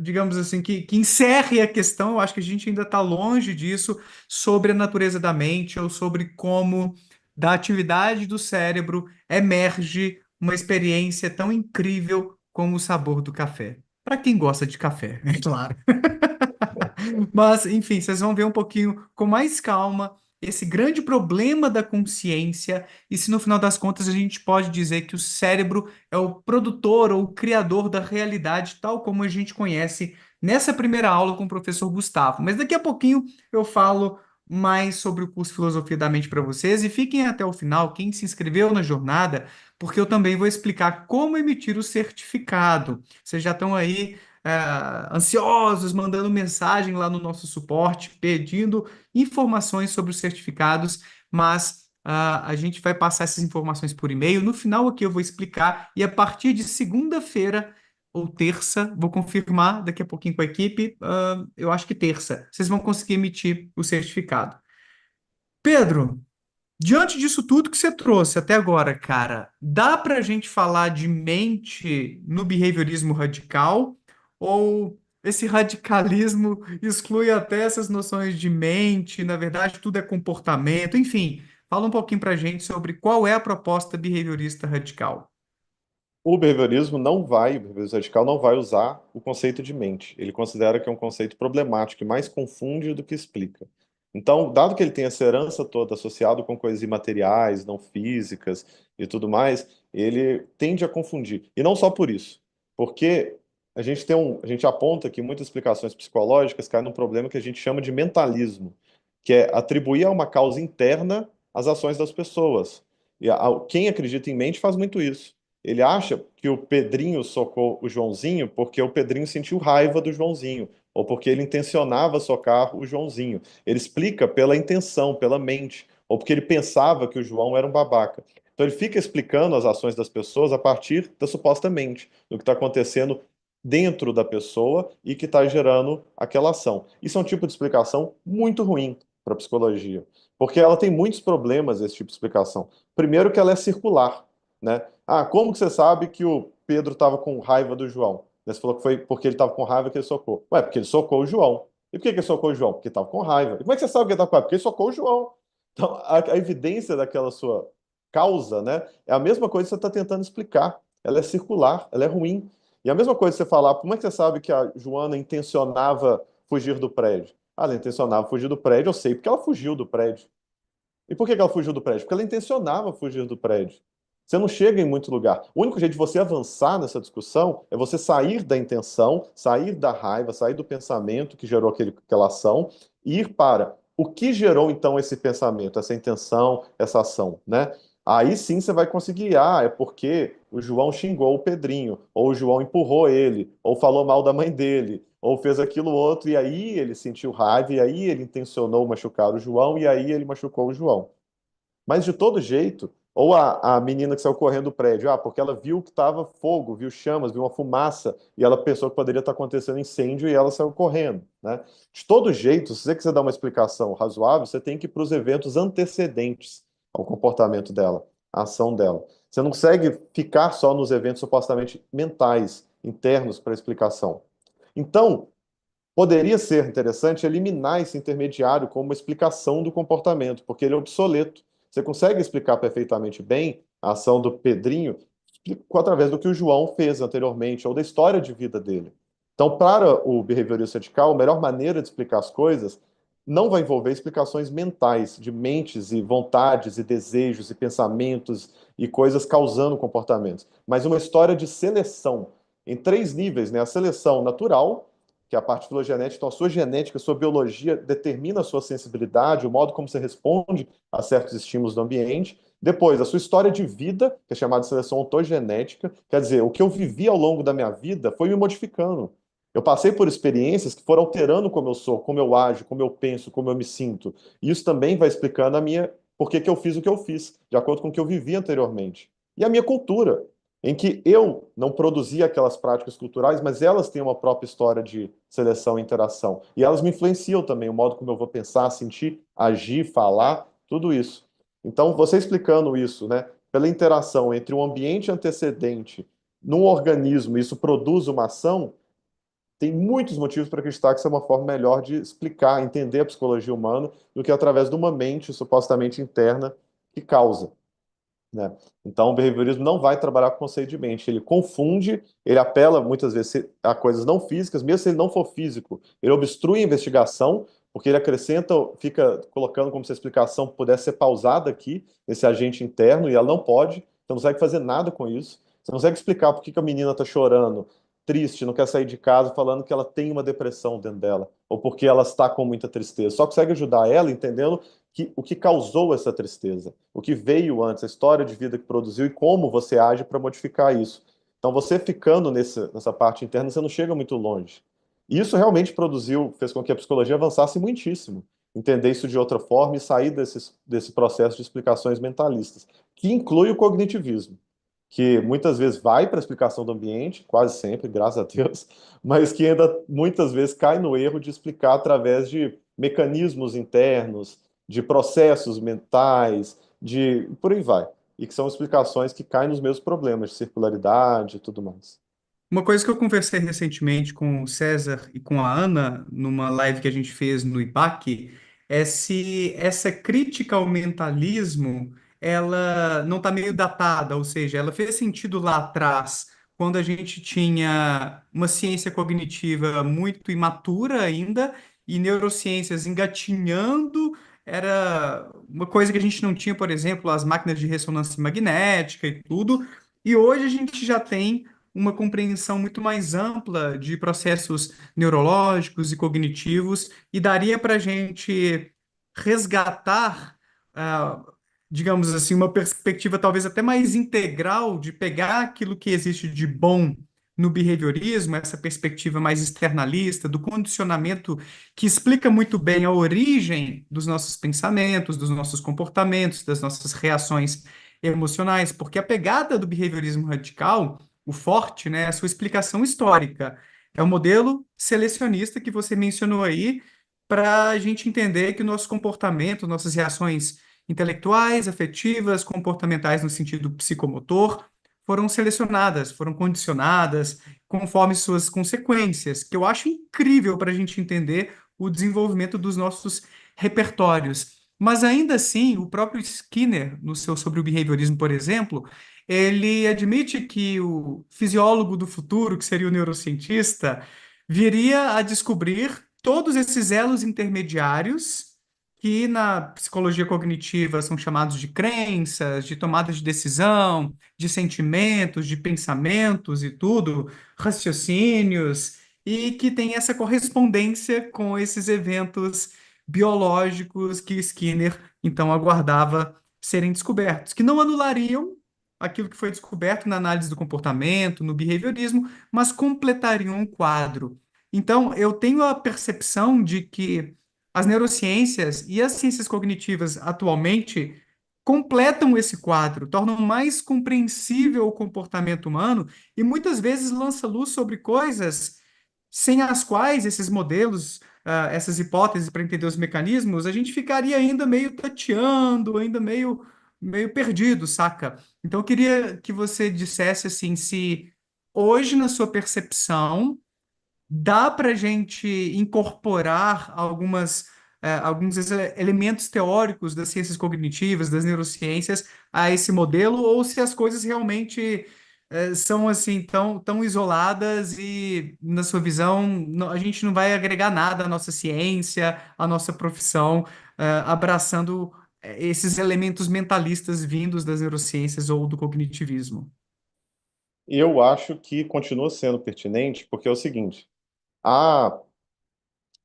digamos assim, que encerre a questão. Eu acho que a gente ainda está longe disso, sobre a natureza da mente ou sobre como da atividade do cérebro emerge uma experiência tão incrível como o sabor do café. Para quem gosta de café, é claro. Mas, enfim, vocês vão ver um pouquinho com mais calma esse grande problema da consciência e se no final das contas a gente pode dizer que o cérebro é o produtor ou o criador da realidade tal como a gente conhece nessa primeira aula com o professor Gustavo. Mas daqui a pouquinho eu falo mais sobre o curso Filosofia da Mente para vocês e fiquem até o final, quem se inscreveu na jornada, porque eu também vou explicar como emitir o certificado. Vocês já estão aí ansiosos, mandando mensagem lá no nosso suporte, pedindo informações sobre os certificados, mas a gente vai passar essas informações por e-mail. No final aqui eu vou explicar, e a partir de segunda-feira ou terça, vou confirmar daqui a pouquinho com a equipe, eu acho que terça, vocês vão conseguir emitir o certificado. Pedro, diante disso tudo que você trouxe até agora, cara, dá para a gente falar de mente no behaviorismo radical? Ou esse radicalismo exclui até essas noções de mente? Na verdade, tudo é comportamento? Enfim, fala um pouquinho para a gente sobre qual é a proposta behaviorista radical. O behaviorismo radical não vai usar o conceito de mente. Ele considera que é um conceito problemático e mais confunde do que explica. Então, dado que ele tem essa herança toda associada com coisas imateriais, não físicas e tudo mais, ele tende a confundir. E não só por isso, porque a gente aponta que muitas explicações psicológicas caem num problema que a gente chama de mentalismo, que é atribuir a uma causa interna as ações das pessoas. Quem acredita em mente faz muito isso. Ele acha que o Pedrinho socou o Joãozinho porque o Pedrinho sentiu raiva do Joãozinho, ou porque ele intencionava socar o Joãozinho. Ele explica pela intenção, pela mente, ou porque ele pensava que o João era um babaca. Então ele fica explicando as ações das pessoas a partir da suposta mente, do que está acontecendo dentro da pessoa e que está gerando aquela ação. Isso é um tipo de explicação muito ruim para a psicologia, porque ela tem muitos problemas, esse tipo de explicação. Primeiro que ela é circular, né? Ah, como que você sabe que o Pedro estava com raiva do João? Você falou que foi porque ele estava com raiva que ele socou. Ué, porque ele socou o João. E por que que ele socou o João? Porque ele estava com raiva. E como é que você sabe que ele estava com raiva? Porque ele socou o João. Então, a evidência daquela sua causa, né, é a mesma coisa que você está tentando explicar. Ela é circular, ela é ruim. E a mesma coisa que você falar, como é que você sabe que a Joana intencionava fugir do prédio? Ah, ela intencionava fugir do prédio, eu sei porque ela fugiu do prédio. E por que que ela fugiu do prédio? Porque ela intencionava fugir do prédio. Você não chega em muito lugar. O único jeito de você avançar nessa discussão é você sair da intenção, sair da raiva, sair do pensamento que gerou aquela ação e ir para o que gerou então esse pensamento, essa intenção, essa ação, né? Aí sim você vai conseguir, é porque o João xingou o Pedrinho, ou o João empurrou ele, ou falou mal da mãe dele, ou fez aquilo outro, e aí ele sentiu raiva, e aí ele intencionou machucar o João, e aí ele machucou o João. Mas de todo jeito, ou a menina que saiu correndo do prédio, porque ela viu que estava fogo, viu chamas, viu uma fumaça, e ela pensou que poderia estar acontecendo incêndio e ela saiu correndo, né? De todo jeito, se você quiser dar uma explicação razoável, você tem que ir para os eventos antecedentes ao comportamento dela, à ação dela. Você não consegue ficar só nos eventos supostamente mentais, internos para explicação. Então, poderia ser interessante eliminar esse intermediário como uma explicação do comportamento, porque ele é obsoleto. Você consegue explicar perfeitamente bem a ação do Pedrinho através do que o João fez anteriormente, ou da história de vida dele. Então, para o behaviorista radical, a melhor maneira de explicar as coisas não vai envolver explicações mentais, de mentes e vontades e desejos e pensamentos e coisas causando comportamentos, mas uma história de seleção em três níveis, né? A seleção natural, que é a parte filogenética. Então, a sua genética, a sua biologia determina a sua sensibilidade, o modo como você responde a certos estímulos do ambiente. Depois, a sua história de vida, que é chamada de seleção ontogenética, quer dizer, o que eu vivi ao longo da minha vida foi me modificando. Eu passei por experiências que foram alterando como eu sou, como eu ajo, como eu penso, como eu me sinto. E isso também vai explicando a minha por que que eu fiz o que eu fiz, de acordo com o que eu vivi anteriormente. E a minha cultura, em que eu não produzia aquelas práticas culturais, mas elas têm uma própria história de seleção e interação. E elas me influenciam também, o modo como eu vou pensar, sentir, agir, falar, tudo isso. Então, você explicando isso, né, pela interação entre um ambiente antecedente num organismo, isso produz uma ação, tem muitos motivos para acreditar que isso é uma forma melhor de explicar, entender a psicologia humana, do que através de uma mente supostamente interna que causa, né? Então, o behaviorismo não vai trabalhar com conceito de mente, ele confunde, ele apela muitas vezes a coisas não físicas, mesmo se ele não for físico, ele obstrui a investigação, porque ele acrescenta, fica colocando como se a explicação pudesse ser pausada aqui, nesse agente interno, e ela não pode, você não consegue fazer nada com isso, você não consegue explicar por que que a menina está chorando, triste, não quer sair de casa, falando que ela tem uma depressão dentro dela, ou porque ela está com muita tristeza, só consegue ajudar ela entendendo o que causou essa tristeza, o que veio antes, a história de vida que produziu e como você age para modificar isso. Então, você ficando nessa parte interna, você não chega muito longe. E isso realmente produziu, fez com que a psicologia avançasse muitíssimo. Entender isso de outra forma e sair desse processo de explicações mentalistas, que inclui o cognitivismo, que muitas vezes vai para a explicação do ambiente, quase sempre, graças a Deus, mas que ainda muitas vezes cai no erro de explicar através de mecanismos internos, de processos mentais, de por aí vai. E que são explicações que caem nos mesmos problemas de circularidade e tudo mais. Uma coisa que eu conversei recentemente com o César e com a Ana, numa live que a gente fez no IPAC, é se essa crítica ao mentalismo, ela não está meio datada, ou seja, ela fez sentido lá atrás, quando a gente tinha uma ciência cognitiva muito imatura ainda, e neurociências engatinhando, era uma coisa que a gente não tinha, por exemplo, as máquinas de ressonância magnética e tudo, e hoje a gente já tem uma compreensão muito mais ampla de processos neurológicos e cognitivos, e daria para a gente resgatar, ah, digamos assim, uma perspectiva talvez até mais integral de pegar aquilo que existe de bom no behaviorismo, essa perspectiva mais externalista, do condicionamento que explica muito bem a origem dos nossos pensamentos, dos nossos comportamentos, das nossas reações emocionais, porque a pegada do behaviorismo radical, o forte, né, é a sua explicação histórica. É o modelo selecionista que você mencionou aí, para a gente entender que o nosso comportamento, nossas reações intelectuais, afetivas, comportamentais no sentido psicomotor, foram selecionadas, foram condicionadas conforme suas consequências, que eu acho incrível para a gente entender o desenvolvimento dos nossos repertórios. Mas ainda assim, o próprio Skinner, no seu Sobre o Behaviorismo, por exemplo, ele admite que o fisiólogo do futuro, que seria o neurocientista, viria a descobrir todos esses elos intermediários que na psicologia cognitiva são chamados de crenças, de tomada de decisão, de sentimentos, de pensamentos e tudo, raciocínios, e que tem essa correspondência com esses eventos biológicos que Skinner então aguardava serem descobertos, que não anulariam aquilo que foi descoberto na análise do comportamento, no behaviorismo, mas completariam um quadro. Então, eu tenho a percepção de que as neurociências e as ciências cognitivas atualmente completam esse quadro, tornam mais compreensível o comportamento humano e muitas vezes lança luz sobre coisas sem as quais esses modelos, essas hipóteses para entender os mecanismos, a gente ficaria ainda meio tateando, ainda meio perdido, saca? Então, eu queria que você dissesse assim, se hoje, na sua percepção, dá para a gente incorporar alguns elementos teóricos das ciências cognitivas, das neurociências, a esse modelo, ou se as coisas realmente são assim tão isoladas e, na sua visão, a gente não vai agregar nada à nossa ciência, à nossa profissão, abraçando esses elementos mentalistas vindos das neurociências ou do cognitivismo. Eu acho que continua sendo pertinente, porque é o seguinte. A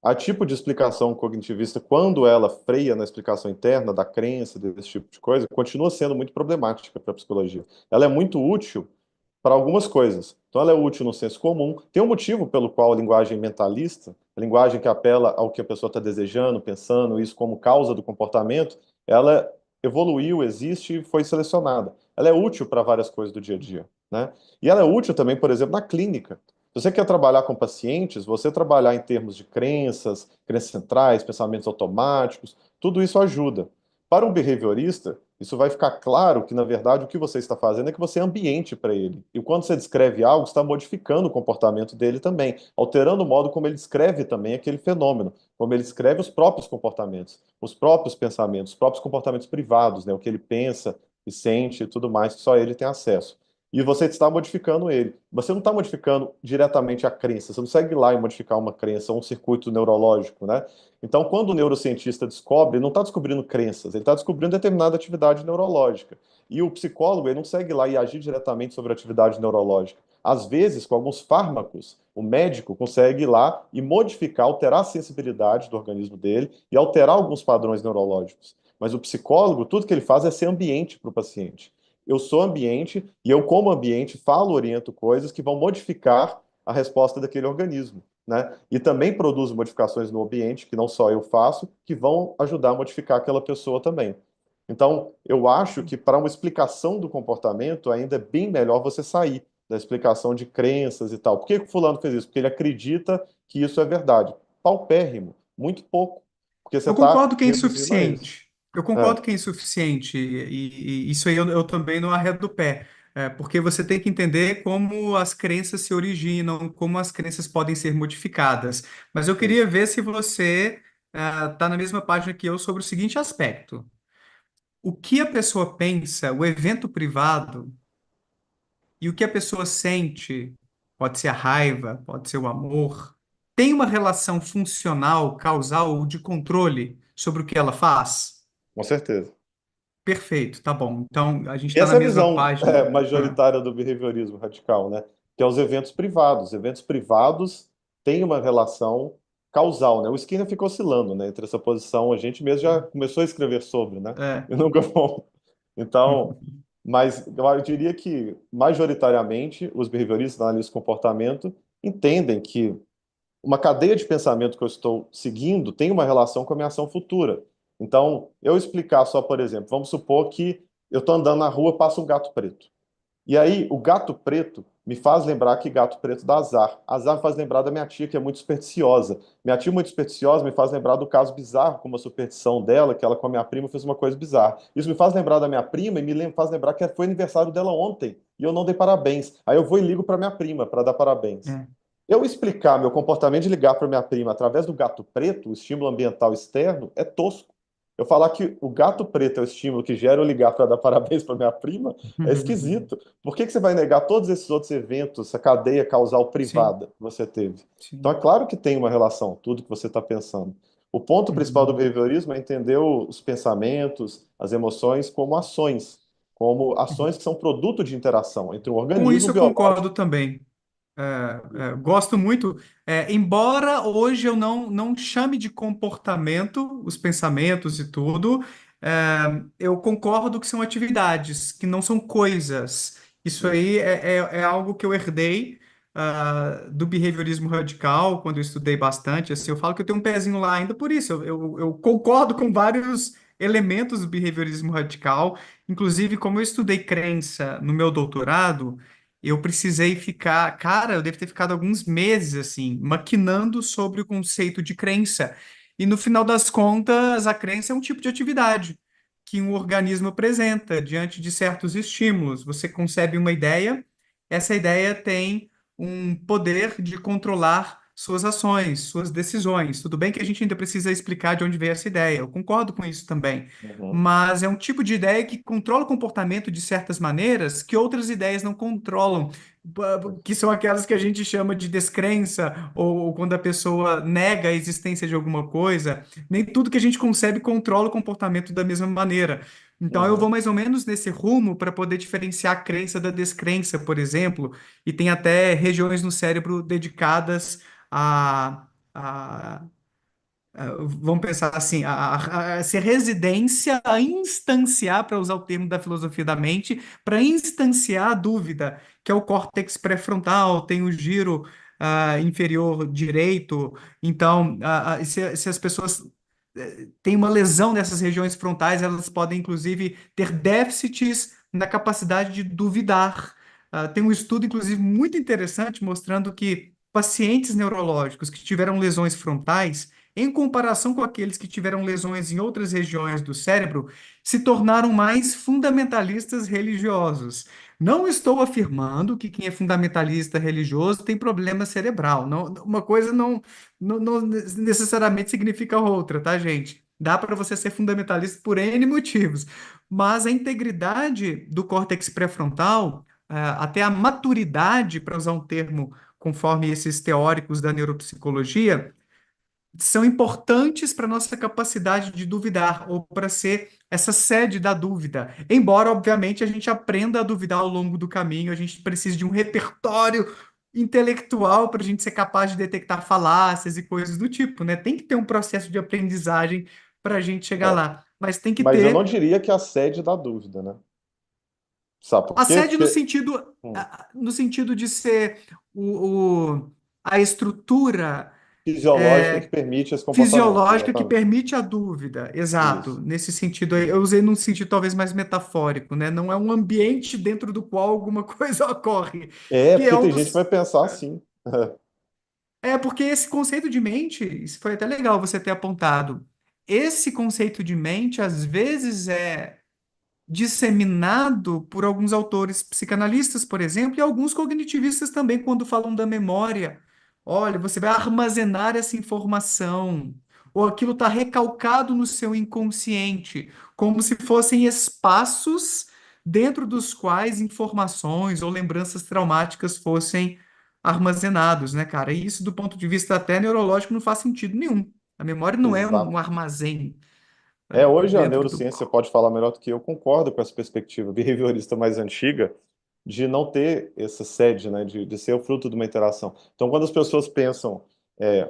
A tipo de explicação cognitivista, quando ela freia na explicação interna da crença, desse tipo de coisa, continua sendo muito problemática para a psicologia. Ela é muito útil para algumas coisas. Então, ela é útil no senso comum. Tem um motivo pelo qual a linguagem mentalista, a linguagem que apela ao que a pessoa está desejando, pensando, isso como causa do comportamento, ela evoluiu, existe e foi selecionada. Ela é útil para várias coisas do dia a dia, né? E ela é útil também, por exemplo, na clínica. Se você quer trabalhar com pacientes, você trabalhar em termos de crenças, crenças centrais, pensamentos automáticos, tudo isso ajuda. Para um behaviorista, isso vai ficar claro que, na verdade, o que você está fazendo é que você é ambiente para ele. E quando você descreve algo, você está modificando o comportamento dele também, alterando o modo como ele descreve também aquele fenômeno, como ele descreve os próprios comportamentos, os próprios pensamentos, os próprios comportamentos privados, né? O que ele pensa e sente e tudo mais, que só ele tem acesso. E você está modificando ele. Você não está modificando diretamente a crença, você não consegue ir lá e modificar uma crença, um circuito neurológico, né? Então, quando o neurocientista descobre, ele não está descobrindo crenças, ele está descobrindo determinada atividade neurológica. E o psicólogo, ele não segue lá e agir diretamente sobre a atividade neurológica. Às vezes, com alguns fármacos, o médico consegue ir lá e modificar, alterar a sensibilidade do organismo dele e alterar alguns padrões neurológicos. Mas o psicólogo, tudo que ele faz é ser ambiente para o paciente. Eu sou ambiente e eu, como ambiente, falo, oriento coisas que vão modificar a resposta daquele organismo, né? E também produzo modificações no ambiente, que não só eu faço, que vão ajudar a modificar aquela pessoa também. Então, eu acho que para uma explicação do comportamento, ainda é bem melhor você sair da explicação de crenças e tal. Por que o fulano fez isso? Porque ele acredita que isso é verdade. Paupérrimo, muito pouco, porque você Eu está concordo que é reduzindo a isso. insuficiente. Eu É, concordo que é insuficiente, e isso aí eu também não arredo do pé, porque você tem que entender como as crenças se originam, como as crenças podem ser modificadas. Mas eu sim, queria ver se você está na mesma página que eu sobre o seguinte aspecto. O que a pessoa pensa, o evento privado, e o que a pessoa sente, pode ser a raiva, pode ser o amor, tem uma relação funcional, causal ou de controle sobre o que ela faz? com certeza. Perfeito, tá bom. Então a gente E está na essa é a mesma visão página. Ah, majoritária do behaviorismo radical, né? Que é os eventos privados. Eventos privados têm uma relação causal, né? O Skinner fica oscilando, né, entre essa posição. A gente mesmo já começou a escrever sobre, né? é. E nunca vamos. Então, mas eu diria que majoritariamente os behavioristas, analistas de comportamento, entendem que uma cadeia de pensamento que eu estou seguindo tem uma relação com a minha ação futura. Então, eu explicar só, por exemplo, vamos supor que eu estou andando na rua, passa um gato preto. E aí, o gato preto me faz lembrar que gato preto dá azar. Azar me faz lembrar da minha tia, que é muito supersticiosa. Minha tia, muito supersticiosa, me faz lembrar do caso bizarro, com uma superstição dela, que ela com a minha prima fez uma coisa bizarra. Isso me faz lembrar da minha prima e faz lembrar que foi aniversário dela ontem e eu não dei parabéns. Aí eu vou e ligo para minha prima para dar parabéns. É. Eu explicar meu comportamento de ligar para minha prima através do gato preto, o estímulo ambiental externo, é tosco. Eu falar que o gato preto é o estímulo que gera eu ligar para dar parabéns para minha prima é esquisito. Por que que você vai negar todos esses outros eventos, essa cadeia causal Sim, privada que você teve? Então é sim. claro que tem uma relação, tudo que você está pensando. O ponto principal do Uhum. behaviorismo é entender os pensamentos, as emoções como ações que são produto de interação entre um Com organismo isso eu biológico. concordo também. Gosto muito, embora hoje eu não chame de comportamento os pensamentos e tudo, eu concordo que são atividades, que não são coisas. Isso aí é algo que eu herdei, do behaviorismo radical, quando eu estudei bastante. Assim, eu falo que eu tenho um pezinho lá ainda por isso. Eu concordo com vários elementos do behaviorismo radical, inclusive como eu estudei crença no meu doutorado. Eu precisei ficar, cara, eu devo ter ficado alguns meses assim, maquinando sobre o conceito de crença. E no final das contas, a crença é um tipo de atividade que um organismo apresenta diante de certos estímulos. Você concebe uma ideia, essa ideia tem um poder de controlar suas ações, suas decisões. Tudo bem que a gente ainda precisa explicar de onde veio essa ideia, eu concordo com isso também, Uhum, mas é um tipo de ideia que controla o comportamento de certas maneiras que outras ideias não controlam, que são aquelas que a gente chama de descrença, ou quando a pessoa nega a existência de alguma coisa. Nem tudo que a gente concebe controla o comportamento da mesma maneira. Então, eu vou uhum, mais ou menos nesse rumo para poder diferenciar a crença da descrença, por exemplo, e tem até regiões no cérebro dedicadas a vamos pensar assim, a ser residência, a instanciar, para usar o termo da filosofia da mente, para instanciar a dúvida, que é o córtex pré-frontal, tem o giro inferior direito. Então, se as pessoas têm uma lesão nessas regiões frontais, elas podem, inclusive, ter déficits na capacidade de duvidar. Tem um estudo, inclusive, muito interessante mostrando que pacientes neurológicos que tiveram lesões frontais, em comparação com aqueles que tiveram lesões em outras regiões do cérebro, se tornaram mais fundamentalistas religiosos. Não estou afirmando que quem é fundamentalista religioso tem problema cerebral. Não, uma coisa não necessariamente significa outra, tá, gente? Dá para você ser fundamentalista por N motivos, mas a integridade do córtex pré-frontal, até a maturidade, para usar um termo conforme esses teóricos da neuropsicologia, são importantes para a nossa capacidade de duvidar, ou para ser essa sede da dúvida. Embora, obviamente, a gente aprenda a duvidar ao longo do caminho, a gente precisa de um repertório intelectual para a gente ser capaz de detectar falácias e coisas do tipo, né? Tem que ter um processo de aprendizagem para a gente chegar É, lá, mas tem que mas eu não ter diria que é a sede da dúvida, né? Sabe por quê? assédio no Porque sentido, hum, no sentido de ser a estrutura fisiológica que permite esse comportamento, fisiológica que exatamente. permite a dúvida. Exato. Isso. Nesse sentido aí, eu usei num sentido talvez mais metafórico, né? Não é um ambiente dentro do qual alguma coisa ocorre, É, que é porque um tem gente que vai dos. pensar assim. É porque esse conceito de mente, isso foi até legal você ter apontado. Esse conceito de mente, às vezes, é disseminado por alguns autores psicanalistas, por exemplo, e alguns cognitivistas também, quando falam da memória. Olha, você vai armazenar essa informação, ou aquilo está recalcado no seu inconsciente, como se fossem espaços dentro dos quais informações ou lembranças traumáticas fossem armazenados, né, cara? E isso, do ponto de vista até neurológico, não faz sentido nenhum. A memória não é um Exato. armazém Hoje a dentro do. neurociência pode falar melhor do que eu, concordo com essa perspectiva behaviorista mais antiga de não ter essa sede, né, de ser o fruto de uma interação. Então, quando as pessoas pensam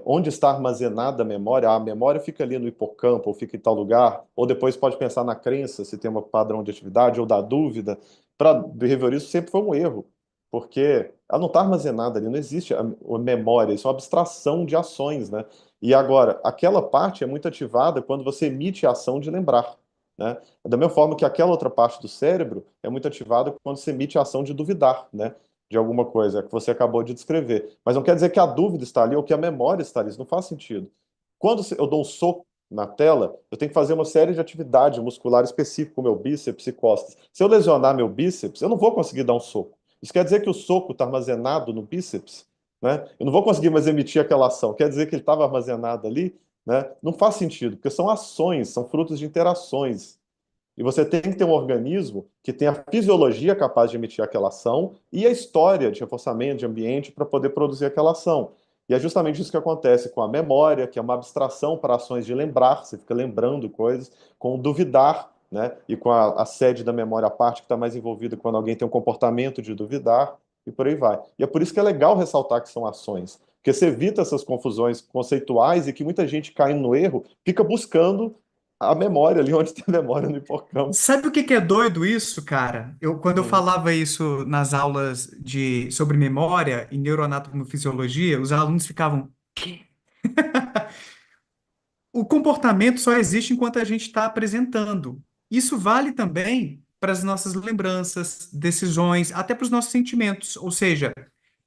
onde está armazenada a memória fica ali no hipocampo, ou fica em tal lugar, ou depois pode pensar na crença, se tem um padrão de atividade, ou da dúvida. Para behaviorismo sempre foi um erro, porque ela não está armazenada ali, não existe a memória, isso é uma abstração de ações, né? E agora, aquela parte é muito ativada quando você emite a ação de lembrar, né? Da mesma forma que aquela outra parte do cérebro é muito ativada quando você emite a ação de duvidar, né? De alguma coisa que você acabou de descrever. Mas não quer dizer que a dúvida está ali ou que a memória está ali. Isso não faz sentido. Quando eu dou um soco na tela, eu tenho que fazer uma série de atividade muscular específica, com meu bíceps e costas. Se eu lesionar meu bíceps, eu não vou conseguir dar um soco. Isso quer dizer que o soco está armazenado no bíceps, né? Eu não vou conseguir mais emitir aquela ação. Quer dizer que ele estava armazenado ali, né? Não faz sentido, porque são ações, são frutos de interações. E você tem que ter um organismo que tenha a fisiologia capaz de emitir aquela ação e a história de reforçamento de ambiente para poder produzir aquela ação. E é justamente isso que acontece com a memória, que é uma abstração para ações de lembrar, você fica lembrando coisas, com o duvidar, né? E com a sede da memória, a parte que está mais envolvida quando alguém tem um comportamento de duvidar, e por aí vai. E é por isso que é legal ressaltar que são ações, porque você evita essas confusões conceituais e que muita gente cai no erro, fica buscando a memória ali, onde tem a memória no hipocampo. Sabe o que que é doido isso, cara? Quando eu Hum. falava isso nas aulas sobre memória em neuroanatomofisiologia, os alunos ficavam. O comportamento só existe enquanto a gente está apresentando. Isso vale também para as nossas lembranças, decisões, até para os nossos sentimentos. Ou seja,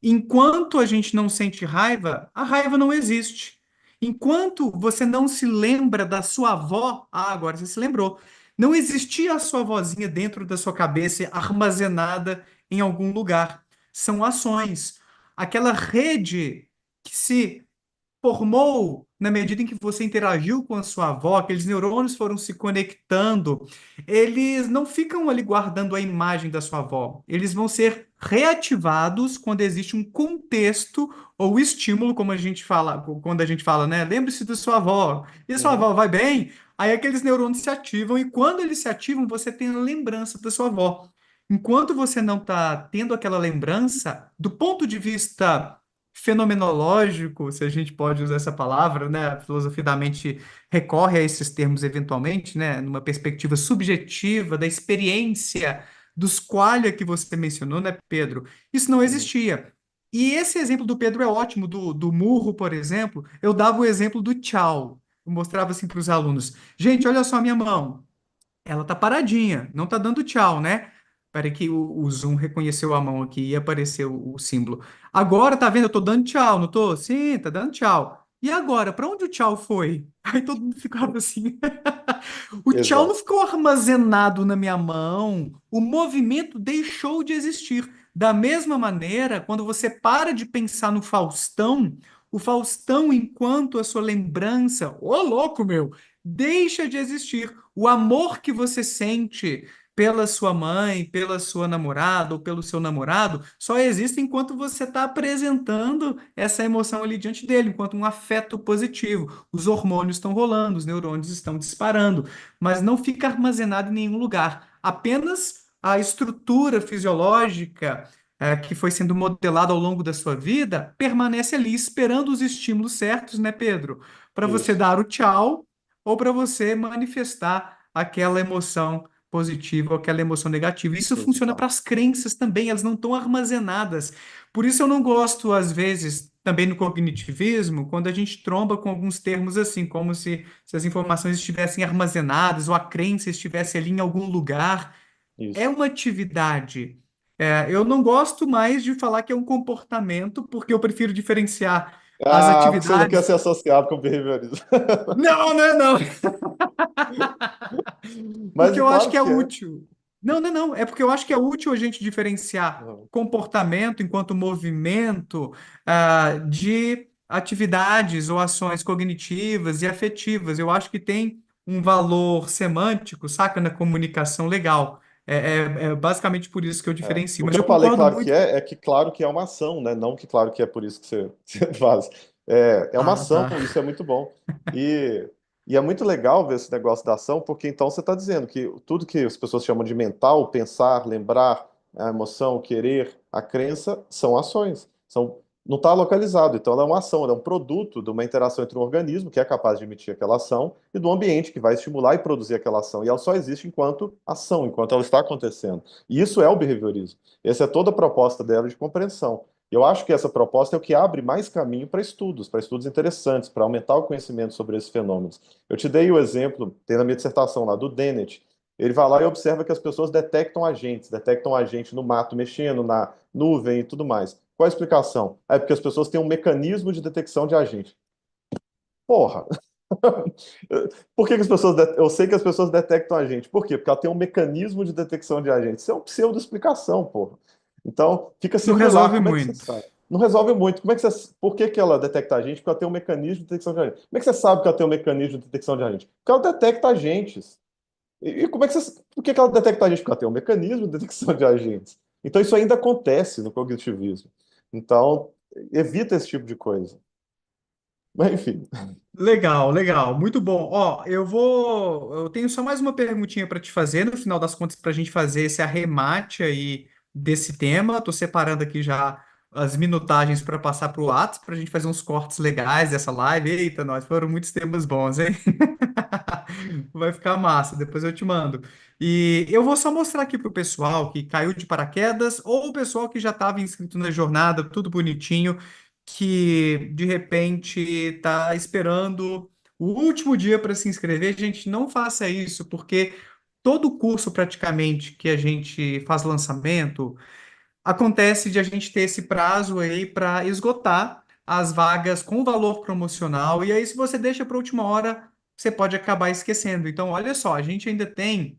enquanto a gente não sente raiva, a raiva não existe. Enquanto você não se lembra da sua avó, agora você se lembrou. Não existia a sua vozinha dentro da sua cabeça, armazenada em algum lugar. São ações. Aquela rede que se formou na medida em que você interagiu com a sua avó, aqueles neurônios foram se conectando, eles não ficam ali guardando a imagem da sua avó. Eles vão ser reativados quando existe um contexto ou estímulo, como a gente fala, quando a gente fala, né? Lembre-se da sua avó. E a sua Uhum. avó vai bem? Aí aqueles neurônios se ativam, e quando eles se ativam, você tem a lembrança da sua avó. Enquanto você não está tendo aquela lembrança, do ponto de vista fenomenológico, se a gente pode usar essa palavra, né? A filosofia da mente recorre a esses termos eventualmente, né? Numa perspectiva subjetiva da experiência dos qualia que você mencionou, né, Pedro? Isso não Uhum. existia. E esse exemplo do Pedro é ótimo, do murro, por exemplo. Eu dava o exemplo do tchau. Eu mostrava assim para os alunos: gente, olha só a minha mão. Ela tá paradinha, não tá dando tchau, né? Para que o Zoom reconheceu a mão aqui e apareceu o símbolo. Agora, tá vendo? Eu tô dando tchau, não tô? Sim, tá dando tchau. E agora, para onde o tchau foi? Aí todo mundo ficava assim. O tchau não Exato. ficou armazenado na minha mão. O movimento deixou de existir. Da mesma maneira, quando você para de pensar no Faustão, o Faustão, enquanto a sua lembrança, ô louco meu, deixa de existir. O amor que você sente pela sua mãe, pela sua namorada ou pelo seu namorado só existe enquanto você está apresentando essa emoção ali diante dele, enquanto um afeto positivo. Os hormônios estão rolando, os neurônios estão disparando, mas não fica armazenado em nenhum lugar. Apenas a estrutura fisiológica que foi sendo modelada ao longo da sua vida permanece ali esperando os estímulos certos, né, Pedro? Para você Isso. dar o tchau ou para você manifestar aquela emoção positiva ou aquela emoção negativa. Isso Sim, funciona para total. as crenças também, elas não estão armazenadas. Por isso eu não gosto, às vezes, também no cognitivismo, quando a gente tromba com alguns termos assim, como se as informações estivessem armazenadas ou a crença estivesse ali em algum lugar. É Isso. uma atividade. Eu não gosto mais de falar que é um comportamento, porque eu prefiro diferenciar as Ah, porque você não quer atividades. ser associado com behaviorismo. Não, não, não. Mas Porque é eu acho claro que é que é. útil. Não, não, não. É porque eu acho que é útil a gente diferenciar Uhum. comportamento enquanto movimento, de atividades ou ações cognitivas e afetivas. Eu acho que tem um valor semântico, saca, na comunicação legal. É basicamente por isso que eu É. diferencio. O que Mas eu eu falei, concordo claro que muito. é que claro que é uma ação, né? Não que claro que é por isso que você, você faz. É uma Ah, ação, tá. isso é muito bom. E, e é muito legal ver esse negócio da ação, porque então você está dizendo que tudo que as pessoas chamam de mental, pensar, lembrar, a emoção, o querer, a crença, são ações. Não está localizado, então ela é uma ação, ela é um produto de uma interação entre um organismo que é capaz de emitir aquela ação e do ambiente que vai estimular e produzir aquela ação. E ela só existe enquanto ação, enquanto ela está acontecendo. E isso é o behaviorismo. Essa é toda a proposta dela de compreensão. Eu acho que essa proposta é o que abre mais caminho para estudos interessantes, para aumentar o conhecimento sobre esses fenômenos. Eu te dei o exemplo, tem na minha dissertação lá, do Dennett. Ele vai lá e observa que as pessoas detectam agente no mato mexendo, na nuvem e tudo mais. Qual a explicação? É porque as pessoas têm um mecanismo de detecção de agente. Porra! Por que que as pessoas. Eu sei que as pessoas detectam a gente. Por quê? Porque ela tem um mecanismo de detecção de agente. Isso é uma pseudo-explicação, porra. Então, fica Não circular. resolve Como é que você muito. sabe? Não resolve muito. Como é que você... Por que que ela detecta a gente? Porque ela tem um mecanismo de detecção de agente. Como é que você sabe que ela tem um mecanismo de detecção de agente? Porque ela detecta agentes. E como é que você... Por que que ela detecta agentes? Porque ela tem um mecanismo de detecção de agentes. Então, isso ainda acontece no cognitivismo. Então, evita esse tipo de coisa. Mas, enfim. Legal, legal, muito bom. Ó, eu tenho só mais uma perguntinha para te fazer, no final das contas, para a gente fazer esse arremate aí desse tema. Tô separando aqui já as minutagens para passar para o Whats, para a gente fazer uns cortes legais dessa live. Eita, nós foram muitos temas bons, hein? Vai ficar massa, depois eu te mando. E eu vou só mostrar aqui para o pessoal que caiu de paraquedas, ou o pessoal que já estava inscrito na jornada, tudo bonitinho, que de repente está esperando o último dia para se inscrever. Gente, não faça isso, porque todo curso praticamente que a gente faz lançamento, acontece de a gente ter esse prazo aí para esgotar as vagas com valor promocional, e aí se você deixa para a última hora, você pode acabar esquecendo. Então, olha só, a gente ainda tem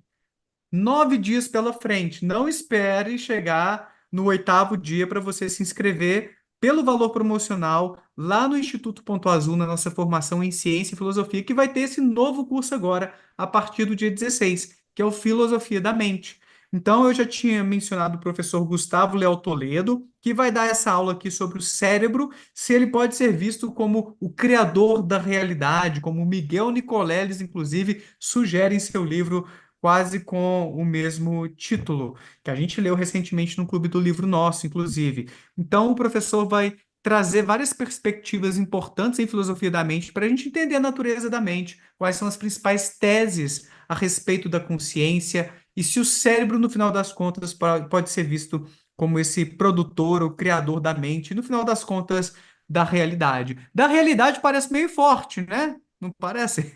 9 dias pela frente. Não espere chegar no oitavo dia para você se inscrever pelo valor promocional lá no Instituto Ponto Azul, na nossa formação em Ciência e Filosofia, que vai ter esse novo curso agora, a partir do dia 16, que é o Filosofia da Mente. Então, eu já tinha mencionado o professor Gustavo Leal Toledo, que vai dar essa aula aqui sobre o cérebro, se ele pode ser visto como o criador da realidade, como Miguel Nicoleles, inclusive, sugere em seu livro quase com o mesmo título, que a gente leu recentemente no Clube do Livro Nosso, inclusive. Então, o professor vai trazer várias perspectivas importantes em filosofia da mente para a gente entender a natureza da mente, quais são as principais teses a respeito da consciência e se o cérebro, no final das contas, pode ser visto como esse produtor ou criador da mente, no final das contas, da realidade. Da realidade parece meio forte, né? Não parece?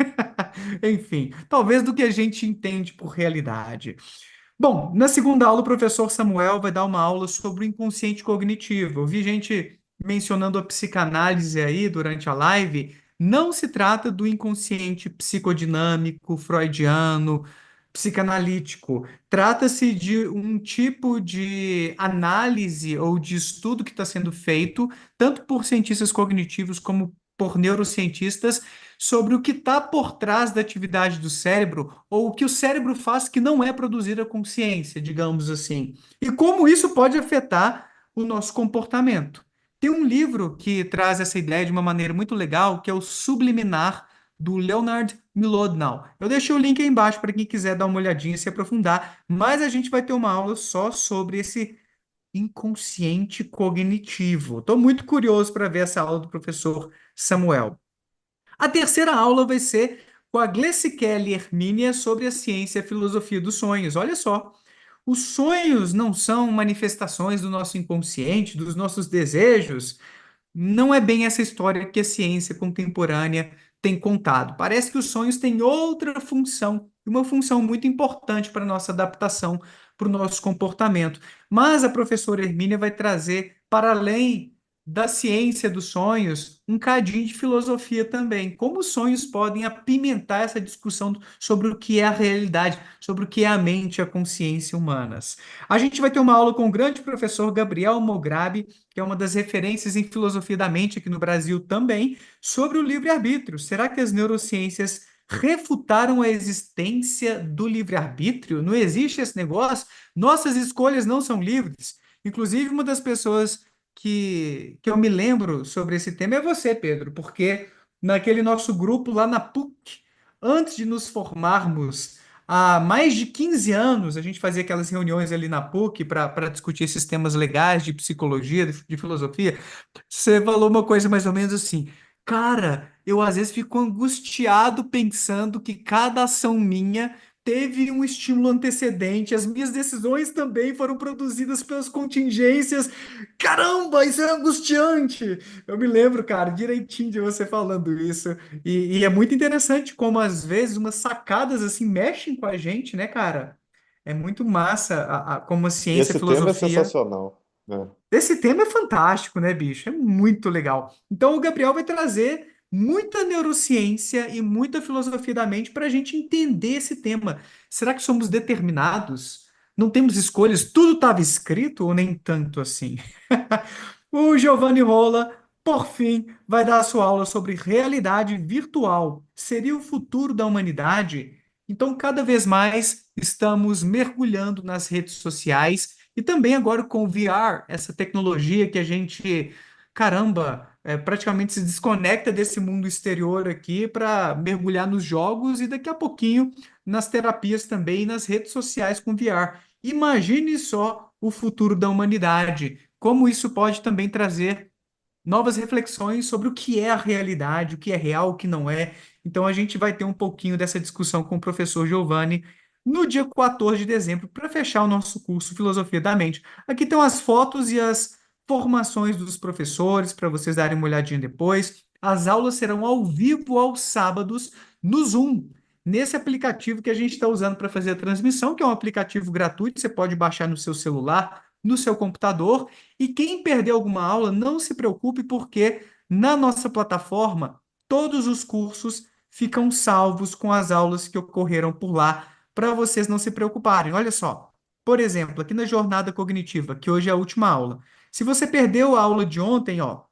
Enfim, talvez do que a gente entende por realidade. Bom, na segunda aula, o professor Samuel vai dar uma aula sobre o inconsciente cognitivo. Eu vi gente mencionando a psicanálise aí durante a live. Não se trata do inconsciente psicodinâmico, freudiano, psicanalítico. Trata-se de um tipo de análise ou de estudo que está sendo feito, tanto por cientistas cognitivos como por neurocientistas, sobre o que está por trás da atividade do cérebro ou o que o cérebro faz que não é produzir a consciência, digamos assim, e como isso pode afetar o nosso comportamento. Tem um livro que traz essa ideia de uma maneira muito legal, que é o Subliminar, do Leonard Mlodinow. Eu deixei o link aí embaixo para quem quiser dar uma olhadinha e se aprofundar, mas a gente vai ter uma aula só sobre esse inconsciente cognitivo. Estou muito curioso para ver essa aula do professor Samuel. A terceira aula vai ser com a Gleice Kelly Hermínia sobre a ciência e a filosofia dos sonhos. Olha só, os sonhos não são manifestações do nosso inconsciente, dos nossos desejos. Não é bem essa história que a ciência contemporânea tem contado. Parece que os sonhos têm outra função, uma função muito importante para a nossa adaptação, para o nosso comportamento. Mas a professora Hermínia vai trazer, para além da ciência dos sonhos, um cadinho de filosofia também. Como os sonhos podem apimentar essa discussão sobre o que é a realidade, sobre o que é a mente e a consciência humanas. A gente vai ter uma aula com o grande professor Gabriel Mograbi, que é uma das referências em filosofia da mente aqui no Brasil também, sobre o livre-arbítrio. Será que as neurociências refutaram a existência do livre-arbítrio? Não existe esse negócio? Nossas escolhas não são livres? Inclusive, uma das pessoas que eu me lembro sobre esse tema é você, Pedro, porque naquele nosso grupo lá na PUC, antes de nos formarmos, há mais de 15 anos, a gente fazia aquelas reuniões ali na PUC para discutir esses temas legais de psicologia, de filosofia. Você falou uma coisa mais ou menos assim, cara, eu às vezes fico angustiado pensando que cada ação minha teve um estímulo antecedente, as minhas decisões também foram produzidas pelas contingências. Caramba, isso é angustiante! Eu me lembro, cara, direitinho de você falando isso. E é muito interessante como às vezes umas sacadas assim mexem com a gente, né, cara? É muito massa como a E ciência, a esse tema é filosofia. sensacional, né? Esse tema é fantástico, né, bicho? É muito legal. Então, o Gabriel vai trazer muita neurociência e muita filosofia da mente para a gente entender esse tema. Será que somos determinados? Não temos escolhas? Tudo estava escrito ou nem tanto assim? O Giovanni Rolla, por fim, vai dar a sua aula sobre realidade virtual. Seria o futuro da humanidade? Então, cada vez mais estamos mergulhando nas redes sociais e também agora com o VR, essa tecnologia que a gente, caramba, praticamente se desconecta desse mundo exterior aqui para mergulhar nos jogos e daqui a pouquinho nas terapias também e nas redes sociais com VR. Imagine só o futuro da humanidade, como isso pode também trazer novas reflexões sobre o que é a realidade, o que é real, o que não é. Então a gente vai ter um pouquinho dessa discussão com o professor Giovanni no dia 14 de dezembro para fechar o nosso curso Filosofia da Mente. Aqui estão as fotos e as formações dos professores para vocês darem uma olhadinha depois. As aulas serão ao vivo aos sábados no Zoom. Nesse aplicativo que a gente está usando para fazer a transmissão, que é um aplicativo gratuito, você pode baixar no seu celular, no seu computador, e quem perdeu alguma aula, não se preocupe, porque na nossa plataforma, todos os cursos ficam salvos com as aulas que ocorreram por lá, para vocês não se preocuparem. Olha só, por exemplo, aqui na jornada cognitiva, que hoje é a última aula. Se você perdeu a aula de ontem, ó,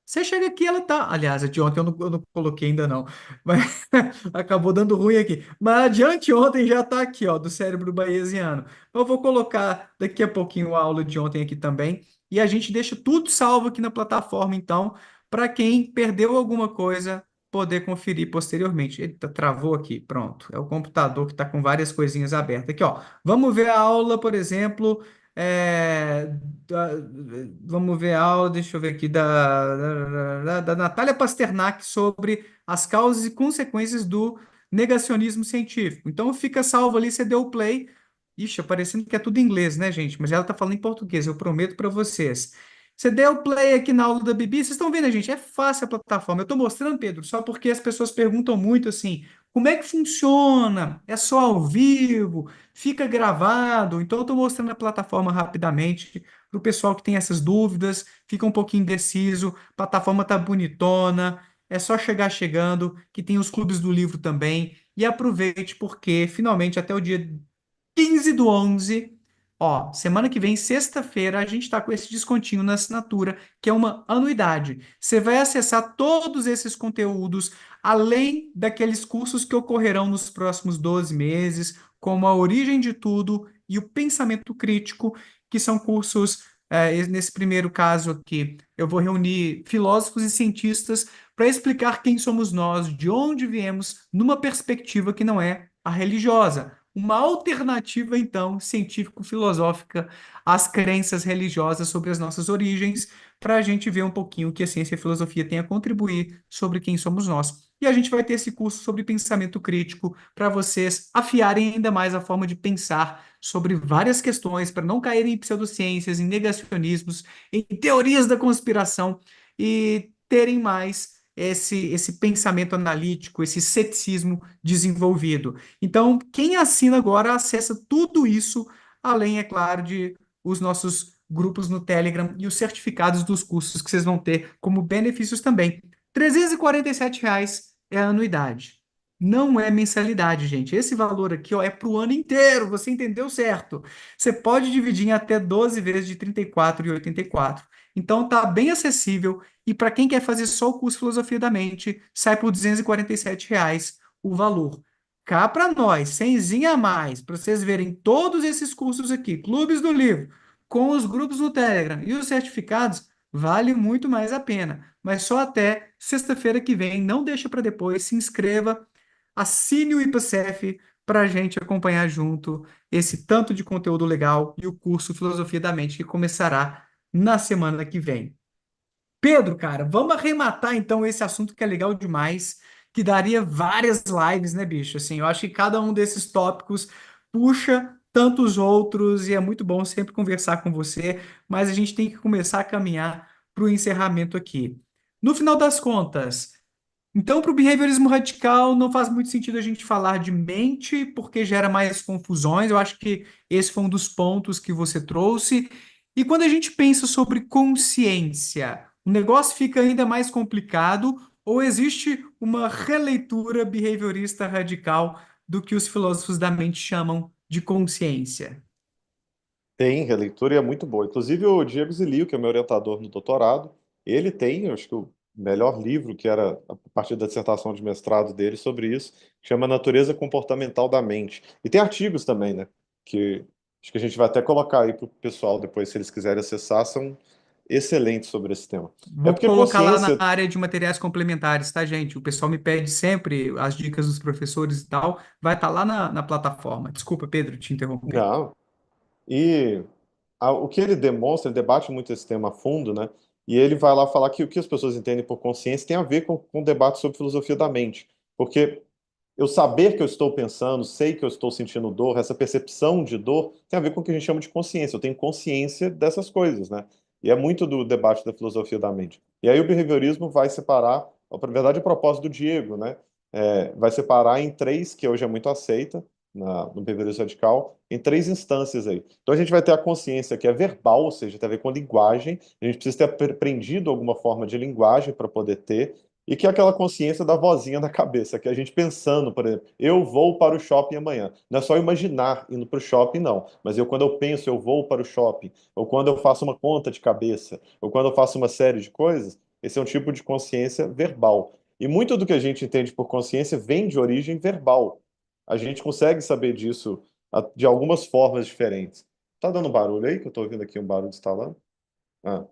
você chega aqui, ela tá. Aliás, a de ontem eu não coloquei ainda não, mas acabou dando ruim aqui. Mas a de anteontem já tá aqui, ó, do cérebro bayesiano. Eu vou colocar daqui a pouquinho a aula de ontem aqui também. E a gente deixa tudo salvo aqui na plataforma, então, para quem perdeu alguma coisa poder conferir posteriormente. Eita, travou aqui, pronto. É o computador que está com várias coisinhas abertas. Aqui, ó. Vamos ver a aula, por exemplo, é, da- vamos ver a aula, deixa eu ver aqui, da Natália Pasternak sobre as causas e consequências do negacionismo científico. Então fica salvo ali, você deu o play. Ixi, parecendo que é tudo em inglês, né, gente? Mas ela tá falando em português, eu prometo para vocês. Você deu o play aqui na aula da Bibi, vocês estão vendo, gente? É fácil a plataforma. Eu tô mostrando, Pedro, só porque as pessoas perguntam muito assim, como é que funciona? É só ao vivo? Fica gravado? Então eu tô mostrando a plataforma rapidamente para o pessoal que tem essas dúvidas, fica um pouquinho indeciso, a plataforma tá bonitona, é só chegar chegando, que tem os clubes do livro também, e aproveite porque finalmente até o dia 15/11. Ó, semana que vem, sexta-feira, a gente está com esse descontinho na assinatura, que é uma anuidade. Você vai acessar todos esses conteúdos, além daqueles cursos que ocorrerão nos próximos 12 meses, como a origem de tudo e o pensamento crítico, que são cursos, nesse primeiro caso aqui, eu vou reunir filósofos e cientistas para explicar quem somos nós, de onde viemos, numa perspectiva que não é a religiosa, uma alternativa, então, científico-filosófica às crenças religiosas sobre as nossas origens, para a gente ver um pouquinho o que a ciência e a filosofia têm a contribuir sobre quem somos nós. E a gente vai ter esse curso sobre pensamento crítico para vocês afiarem ainda mais a forma de pensar sobre várias questões, para não caírem em pseudociências, em negacionismos, em teorias da conspiração e terem mais esse pensamento analítico, esse ceticismo desenvolvido. Então, quem assina agora acessa tudo isso, além, é claro, de os nossos grupos no Telegram e os certificados dos cursos que vocês vão ter como benefícios também. R$ 347 é a anuidade. Não é mensalidade, gente. Esse valor aqui, ó, é para o ano inteiro. Você entendeu certo? Você pode dividir em até 12 vezes de 34,84. Então tá bem acessível. E para quem quer fazer só o curso Filosofia da Mente, sai por R$ 247 o valor. Cá para nós, cenzinha a mais, para vocês verem todos esses cursos aqui, clubes do livro, com os grupos no Telegram e os certificados, vale muito mais a pena. Mas só até sexta-feira que vem, não deixa para depois, se inscreva, assine o IPCEF para a gente acompanhar junto esse tanto de conteúdo legal e o curso Filosofia da Mente que começará na semana que vem. Pedro, cara, vamos arrematar então esse assunto que é legal demais, que daria várias lives, né, bicho? Assim, eu acho que cada um desses tópicos puxa tantos outros e é muito bom sempre conversar com você, mas a gente tem que começar a caminhar para o encerramento aqui. No final das contas, então, para o behaviorismo radical, não faz muito sentido a gente falar de mente, porque gera mais confusões. Eu acho que esse foi um dos pontos que você trouxe. E quando a gente pensa sobre consciência, o negócio fica ainda mais complicado, ou existe uma releitura behaviorista radical do que os filósofos da mente chamam de consciência? Tem releitura e é muito boa. Inclusive o Diego Zilio, que é meu orientador no doutorado, ele tem, eu acho que o melhor livro, que era a partir da dissertação de mestrado dele sobre isso, que chama Natureza Comportamental da Mente. E tem artigos também, né? Que acho que a gente vai até colocar aí para o pessoal depois, se eles quiserem acessar, são excelentes sobre esse tema. É Vou porque colocar lá na consciência. área de materiais complementares, tá, gente? O pessoal me pede sempre as dicas dos professores e tal. Vai estar lá na plataforma. Desculpa, Pedro, te interromper. Não. E o que ele demonstra, ele debate muito esse tema a fundo, né? E ele vai lá falar que o que as pessoas entendem por consciência tem a ver com o debate sobre filosofia da mente. Porque eu saber que eu estou pensando, sei que eu estou sentindo dor, essa percepção de dor tem a ver com o que a gente chama de consciência. Eu tenho consciência dessas coisas, né? E é muito do debate da filosofia da mente. E aí o behaviorismo vai separar, na verdade, a propósito do Diego, né? Vai separar em três, que hoje é muito aceita no behaviorismo radical, em três instâncias aí. Então a gente vai ter a consciência que é verbal, ou seja, tem a ver com linguagem. A gente precisa ter aprendido alguma forma de linguagem para poder ter. E que é aquela consciência da vozinha na cabeça, que é a gente pensando, por exemplo, eu vou para o shopping amanhã. Não é só imaginar indo para o shopping, não. Mas quando eu penso, eu vou para o shopping, ou quando eu faço uma conta de cabeça, ou quando eu faço uma série de coisas, esse é um tipo de consciência verbal. E muito do que a gente entende por consciência vem de origem verbal. A gente consegue saber disso de algumas formas diferentes. Tá dando barulho aí? Que eu tô ouvindo aqui um barulho instalando? Ah,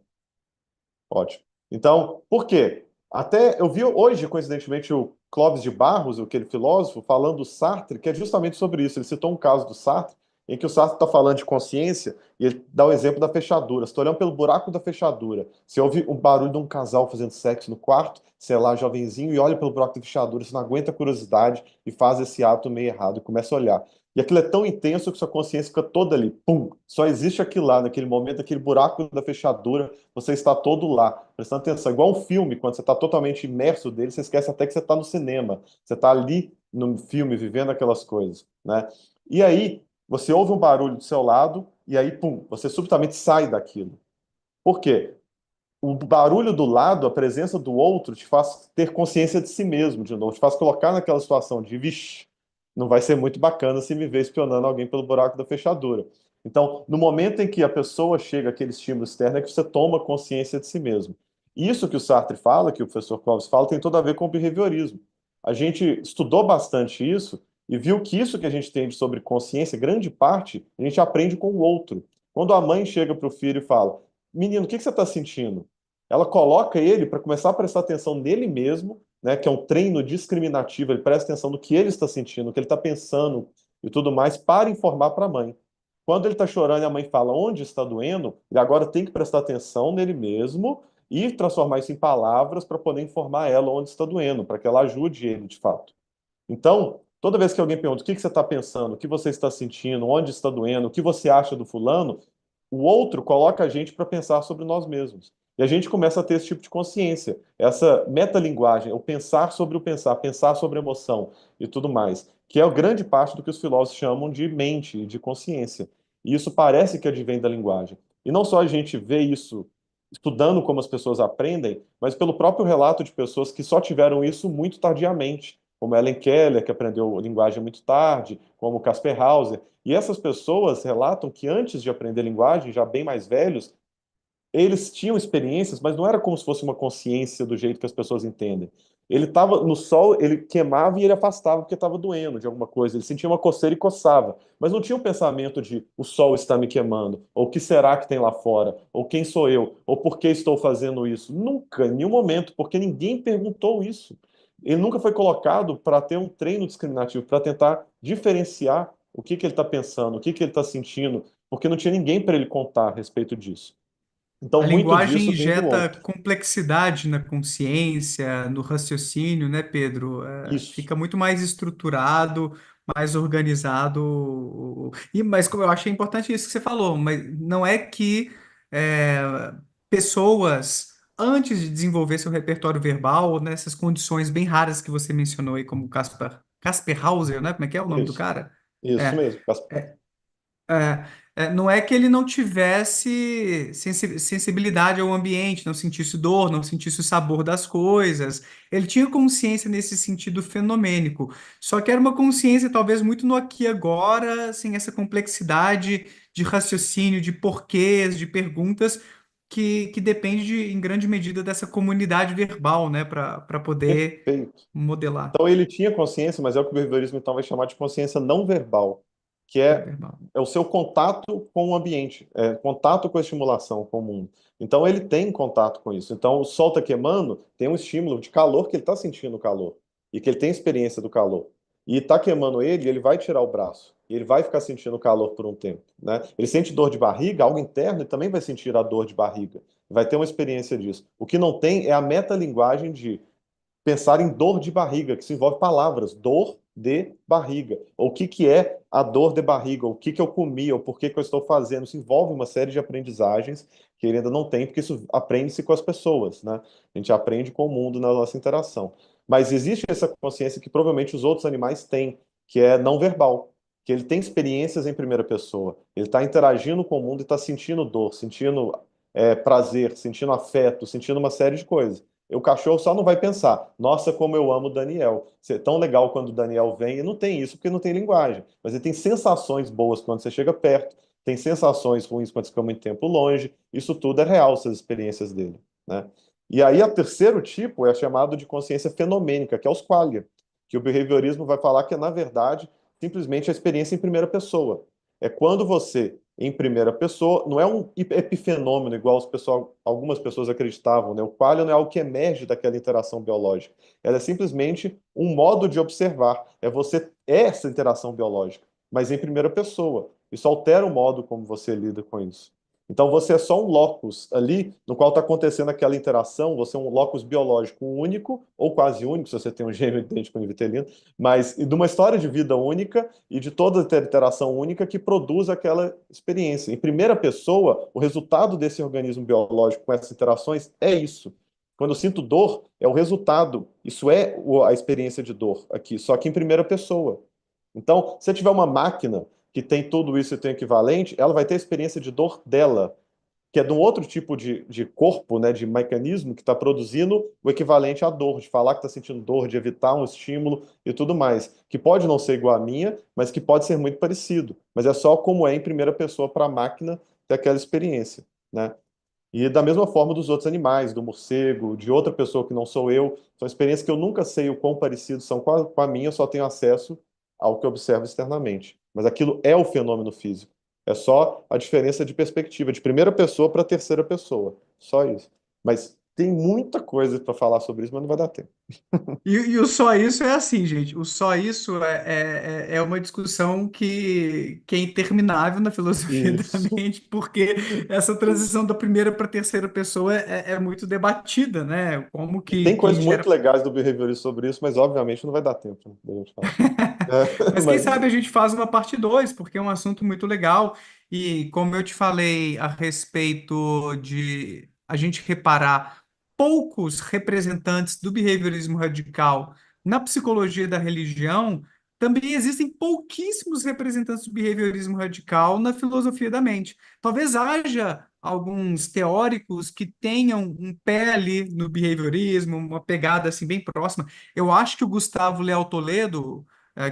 ótimo. Então, por quê? Até eu vi hoje, coincidentemente, o Clóvis de Barros, aquele filósofo, falando do Sartre, que é justamente sobre isso. Ele citou um caso do Sartre, em que o Sartre está falando de consciência e ele dá o exemplo da fechadura. Você está olhando pelo buraco da fechadura, você ouve um barulho de um casal fazendo sexo no quarto, sei lá, jovenzinho, e olha pelo buraco da fechadura, você não aguenta a curiosidade e faz esse ato meio errado e começa a olhar. E aquilo é tão intenso que sua consciência fica toda ali, pum, só existe aquilo lá, naquele momento, aquele buraco da fechadura, você está todo lá, prestando atenção. Igual um filme, quando você está totalmente imerso dele, você esquece até que você está no cinema, você está ali no filme, vivendo aquelas coisas, né? E aí, você ouve um barulho do seu lado, e aí, pum, você subitamente sai daquilo. Por quê? O barulho do lado, a presença do outro, te faz ter consciência de si mesmo, de novo, te faz colocar naquela situação de, vixe, não vai ser muito bacana se me ver espionando alguém pelo buraco da fechadura. Então, no momento em que a pessoa chega àquele estímulo externo, é que você toma consciência de si mesmo. Isso que o Sartre fala, que o professor Clóvis fala, tem tudo a ver com o behaviorismo. A gente estudou bastante isso e viu que isso que a gente tem sobre consciência, grande parte, a gente aprende com o outro. Quando a mãe chega para o filho e fala: Menino, o que que você está sentindo? Ela coloca ele para começar a prestar atenção nele mesmo, né, que é um treino discriminativo, ele presta atenção no que ele está sentindo, no que ele está pensando e tudo mais, para informar para a mãe. Quando ele está chorando e a mãe fala onde está doendo, ele agora tem que prestar atenção nele mesmo e transformar isso em palavras para poder informar ela onde está doendo, para que ela ajude ele de fato. Então, toda vez que alguém pergunta o que que você está pensando, o que você está sentindo, onde está doendo, o que você acha do fulano, o outro coloca a gente para pensar sobre nós mesmos. E a gente começa a ter esse tipo de consciência, essa metalinguagem, o pensar sobre emoção e tudo mais, que é a grande parte do que os filósofos chamam de mente e de consciência. E isso parece que advém da linguagem. E não só a gente vê isso estudando como as pessoas aprendem, mas pelo próprio relato de pessoas que só tiveram isso muito tardiamente, como Ellen Keller, que aprendeu linguagem muito tarde, como Casper Hauser. E essas pessoas relatam que antes de aprender linguagem, já bem mais velhos, eles tinham experiências, mas não era como se fosse uma consciência do jeito que as pessoas entendem. Ele estava no sol, ele queimava e ele afastava porque estava doendo de alguma coisa. Ele sentia uma coceira e coçava, mas não tinha um pensamento de o sol está me queimando, ou o que será que tem lá fora, ou quem sou eu, ou por que estou fazendo isso. Nunca, em nenhum momento, porque ninguém perguntou isso. Ele nunca foi colocado para ter um treino discriminativo, para tentar diferenciar o que que ele está pensando, o que que ele está sentindo, porque não tinha ninguém para ele contar a respeito disso. A Então, muito linguagem disso vem do injeta outro. complexidade na consciência, no raciocínio, né, Pedro? Isso, Fica muito mais estruturado, mais organizado. Mas como eu achei importante isso que você falou, mas não é que é, pessoas, antes de desenvolver seu repertório verbal, nessas condições bem raras que você mencionou aí, como Casper Hauser, né? Como é que é o nome do isso, cara? isso É, mesmo. não é que ele não tivesse sensibilidade ao ambiente, não sentisse dor, não sentisse o sabor das coisas. Ele tinha consciência nesse sentido fenomênico. Só que era uma consciência talvez muito no aqui e agora, sem essa complexidade de raciocínio, de porquês, de perguntas, que depende em grande medida dessa comunidade verbal, né, para poder Perfeito. modelar Então, ele tinha consciência, mas é o que o behaviorismo então vai chamar de consciência não verbal, que não é, verbal. é o seu contato com o ambiente, é contato com a estimulação, com o mundo. Então, ele tem contato com isso. Então, o sol está queimando, tem um estímulo de calor que ele está sentindo o calor e que ele tem experiência do calor. E está queimando ele, ele vai tirar o braço. E ele vai ficar sentindo o calor por um tempo, né? Ele sente dor de barriga, algo interno, e também vai sentir a dor de barriga. Vai ter uma experiência disso. O que não tem é a metalinguagem de pensar em dor de barriga, que se envolve palavras, dor de barriga. Ou o que que é a dor de barriga, o que que eu comi, ou por que que eu estou fazendo. Isso envolve uma série de aprendizagens que ele ainda não tem, porque isso aprende-se com as pessoas, né? A gente aprende com o mundo na nossa interação. Mas existe essa consciência que provavelmente os outros animais têm, que é não verbal, que ele tem experiências em primeira pessoa. Ele está interagindo com o mundo e está sentindo dor, sentindo prazer, sentindo afeto, sentindo uma série de coisas. O cachorro só não vai pensar, nossa, como eu amo o Daniel. É tão legal quando o Daniel vem, e não tem isso porque não tem linguagem. Mas ele tem sensações boas quando você chega perto, tem sensações ruins quando você fica muito tempo longe. Isso tudo é real, essas experiências dele, né? E aí, o terceiro tipo é chamado de consciência fenomênica, que é os qualia, que o behaviorismo vai falar que é, na verdade, simplesmente a experiência em primeira pessoa. É quando você em primeira pessoa, não é um epifenômeno igual algumas pessoas acreditavam, né? O qualia não é algo que emerge daquela interação biológica. Ela é simplesmente um modo de observar. É você é essa interação biológica. mas em primeira pessoa. Isso altera o modo como você lida com isso. Então você é só um locus ali no qual está acontecendo aquela interação, você é um locus biológico único, ou quase único, se você tem um gêmeo idêntico univitelino, mas e de uma história de vida única e de toda a interação única que produz aquela experiência. Em primeira pessoa, o resultado desse organismo biológico com essas interações é isso. Quando eu sinto dor, é o resultado. Isso é a experiência de dor aqui, só que em primeira pessoa. Então, se eu tiver uma máquina que tem tudo isso e tem equivalente, ela vai ter a experiência de dor dela, que é de um outro tipo de corpo, né, de mecanismo que está produzindo o equivalente à dor, de falar que está sentindo dor, de evitar um estímulo e tudo mais, que pode não ser igual à minha, mas que pode ser muito parecido. Mas é só como é em primeira pessoa para a máquina ter aquela experiência, né? E da mesma forma dos outros animais, do morcego, de outra pessoa que não sou eu, são experiências que eu nunca sei o quão parecidos são com a minha, eu só tenho acesso ao que eu observo externamente. Mas aquilo é o fenômeno físico. É só a diferença de perspectiva, de primeira pessoa para terceira pessoa. Só isso. Mas tem muita coisa para falar sobre isso, mas não vai dar tempo. E o só isso é assim, gente. O só isso é uma discussão que é interminável na filosofia da Isso. mente, porque essa transição da primeira para a terceira pessoa é muito debatida, né? Como E tem que coisas gera. muito legais do behaviorismo sobre isso, mas obviamente não vai dar tempo, né, da gente falar. É, Mas quem mas sabe a gente faz uma parte 2 porque é um assunto muito legal. E como eu te falei a respeito de a gente reparar poucos representantes do behaviorismo radical na psicologia da religião, também existem pouquíssimos representantes do behaviorismo radical na filosofia da mente. Talvez haja alguns teóricos que tenham um pé ali no behaviorismo, uma pegada assim bem próxima. Eu acho que o Gustavo Leal Toledo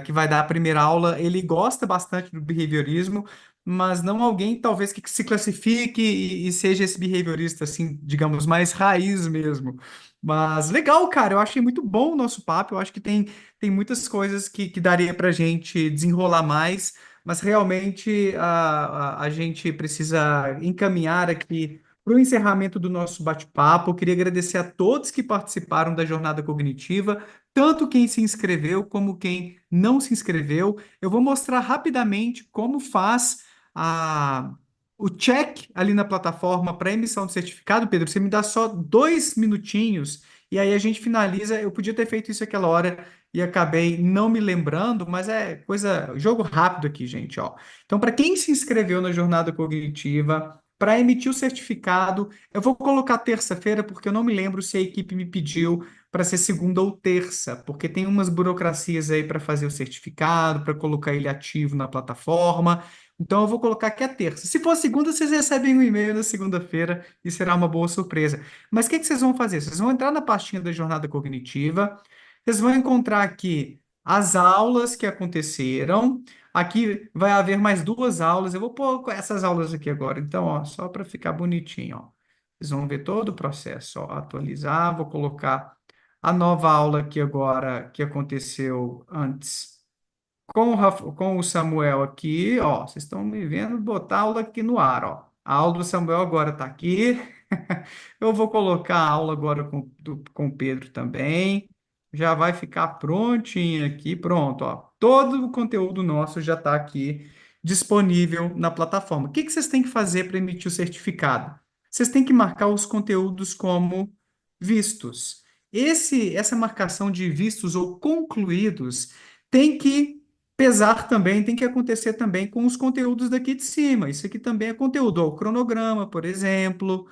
que vai dar a primeira aula, ele gosta bastante do behaviorismo, mas não alguém talvez que se classifique e seja esse behaviorista, assim, digamos, mais raiz mesmo. Mas legal, cara, eu achei muito bom o nosso papo, eu acho que tem muitas coisas que daria para a gente desenrolar mais, mas realmente a gente precisa encaminhar aqui para o encerramento do nosso bate-papo. Eu queria agradecer a todos que participaram da jornada cognitiva, tanto quem se inscreveu como quem não se inscreveu. Eu vou mostrar rapidamente como faz a, o check ali na plataforma para emissão do certificado. Pedro, você me dá só 2 minutinhos e aí a gente finaliza. Eu podia ter feito isso aquela hora e acabei não me lembrando, mas é coisa, jogo rápido aqui, gente, ó. Então, para quem se inscreveu na jornada cognitiva, para emitir o certificado, eu vou colocar terça-feira, porque eu não me lembro se a equipe me pediu para ser segunda ou terça, porque tem umas burocracias aí para fazer o certificado, para colocar ele ativo na plataforma. Então eu vou colocar que é terça. Se for segunda, vocês recebem um e-mail na segunda-feira e será uma boa surpresa. Mas o que vocês vão fazer? Vocês vão entrar na pastinha da jornada cognitiva, vocês vão encontrar aqui as aulas que aconteceram. Aqui vai haver mais 2 aulas. Eu vou pôr essas aulas aqui agora. Então, ó, só para ficar bonitinho, ó. Vocês vão ver todo o processo, ó, atualizar, vou colocar a nova aula aqui agora que aconteceu antes com o Samuel aqui, ó. Vocês estão me vendo botar a aula aqui no ar, ó. A aula do Samuel agora está aqui. Eu vou colocar a aula agora com o Pedro também. Já vai ficar prontinho aqui, pronto, ó. Todo o conteúdo nosso já está aqui disponível na plataforma. O que que vocês têm que fazer para emitir o certificado? Vocês têm que marcar os conteúdos como vistos. Essa marcação de vistos ou concluídos tem que pesar também, tem que acontecer também com os conteúdos daqui de cima. Isso aqui também é conteúdo, ó, o cronograma, por exemplo.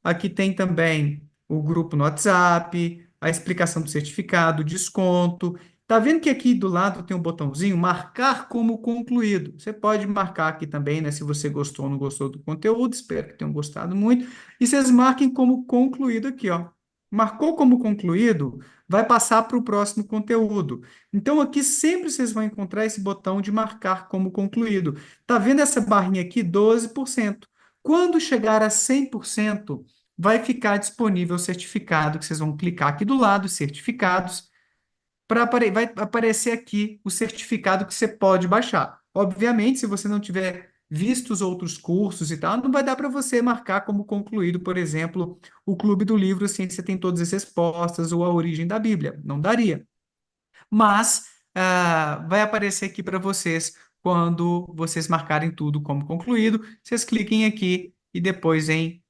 Aqui tem também o grupo no WhatsApp, a explicação do certificado, desconto. Tá vendo que aqui do lado tem um botãozinho marcar como concluído? Você pode marcar aqui também, né, se você gostou ou não gostou do conteúdo. Espero que tenham gostado muito. E vocês marquem como concluído aqui, ó. Marcou como concluído, vai passar para o próximo conteúdo. Então aqui sempre vocês vão encontrar esse botão de marcar como concluído. Tá vendo essa barrinha aqui? 12%. Quando chegar a 100%, vai ficar disponível o certificado, que vocês vão clicar aqui do lado, certificados, vai aparecer aqui o certificado que você pode baixar. Obviamente, se você não tiver visto os outros cursos e tal, não vai dar para você marcar como concluído, por exemplo, o Clube do Livro, assim, você tem todas as respostas, ou a origem da Bíblia. Não daria. Mas vai aparecer aqui para vocês quando vocês marcarem tudo como concluído, vocês cliquem aqui e depois em.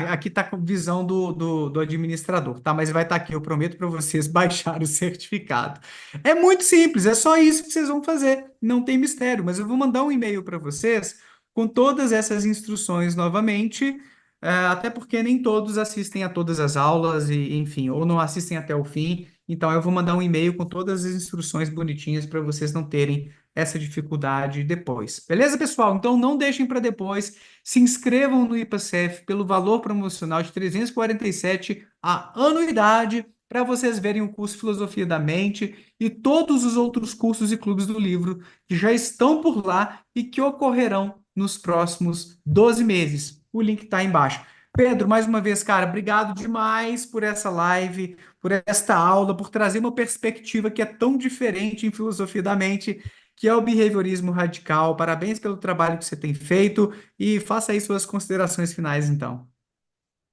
Aqui está com visão do administrador, tá? Mas vai estar aqui, eu prometo para vocês baixar o certificado. É muito simples, é só isso que vocês vão fazer, não tem mistério, mas eu vou mandar um e-mail para vocês com todas essas instruções novamente, até porque nem todos assistem a todas as aulas, e enfim, ou não assistem até o fim. Então, eu vou mandar um e-mail com todas as instruções bonitinhas para vocês não terem essa dificuldade depois. Beleza, pessoal? Então, não deixem para depois. Se inscrevam no IPACEF pelo valor promocional de 347 a anuidade para vocês verem o curso Filosofia da Mente e todos os outros cursos e clubes do livro que já estão por lá e que ocorrerão nos próximos 12 meses. O link está embaixo. Pedro, mais uma vez, cara, obrigado demais por essa live, por esta aula, por trazer uma perspectiva que é tão diferente em filosofia da mente, que é o behaviorismo radical. Parabéns pelo trabalho que você tem feito e faça aí suas considerações finais, então.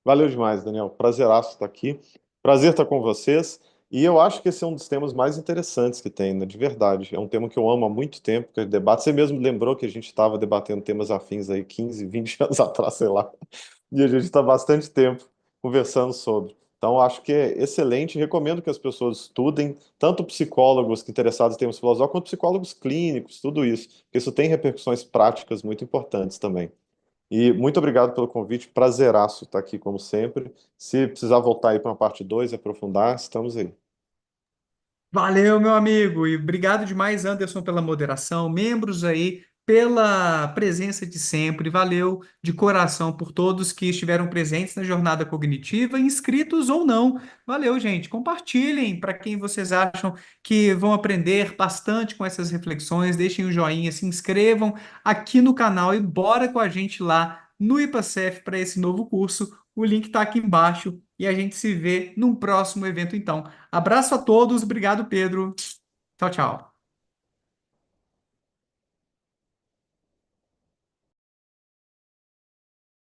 Valeu demais, Daniel. Prazeraço estar aqui. Prazer estar com vocês. E eu acho que esse é um dos temas mais interessantes que tem, né? De verdade. É um tema que eu amo há muito tempo, que é debate. Você mesmo lembrou que a gente estava debatendo temas afins aí 15, 20 anos atrás, sei lá. E a gente está bastante tempo conversando sobre. Então, acho que é excelente. Recomendo que as pessoas estudem, tanto psicólogos que interessados em temas filosóficos, quanto psicólogos clínicos, tudo isso. Porque isso tem repercussões práticas muito importantes também. E muito obrigado pelo convite, prazeraço estar aqui como sempre. Se precisar voltar aí para uma parte 2, aprofundar, estamos aí. Valeu, meu amigo, e obrigado demais, Anderson, pela moderação, membros aí, pela presença de sempre. Valeu de coração por todos que estiveram presentes na jornada cognitiva, inscritos ou não. Valeu, gente. Compartilhem para quem vocês acham que vão aprender bastante com essas reflexões. Deixem o joinha, se inscrevam aqui no canal e bora com a gente lá no IPACEF para esse novo curso. O link está aqui embaixo e a gente se vê num próximo evento, então. Abraço a todos, obrigado, Pedro. Tchau, tchau.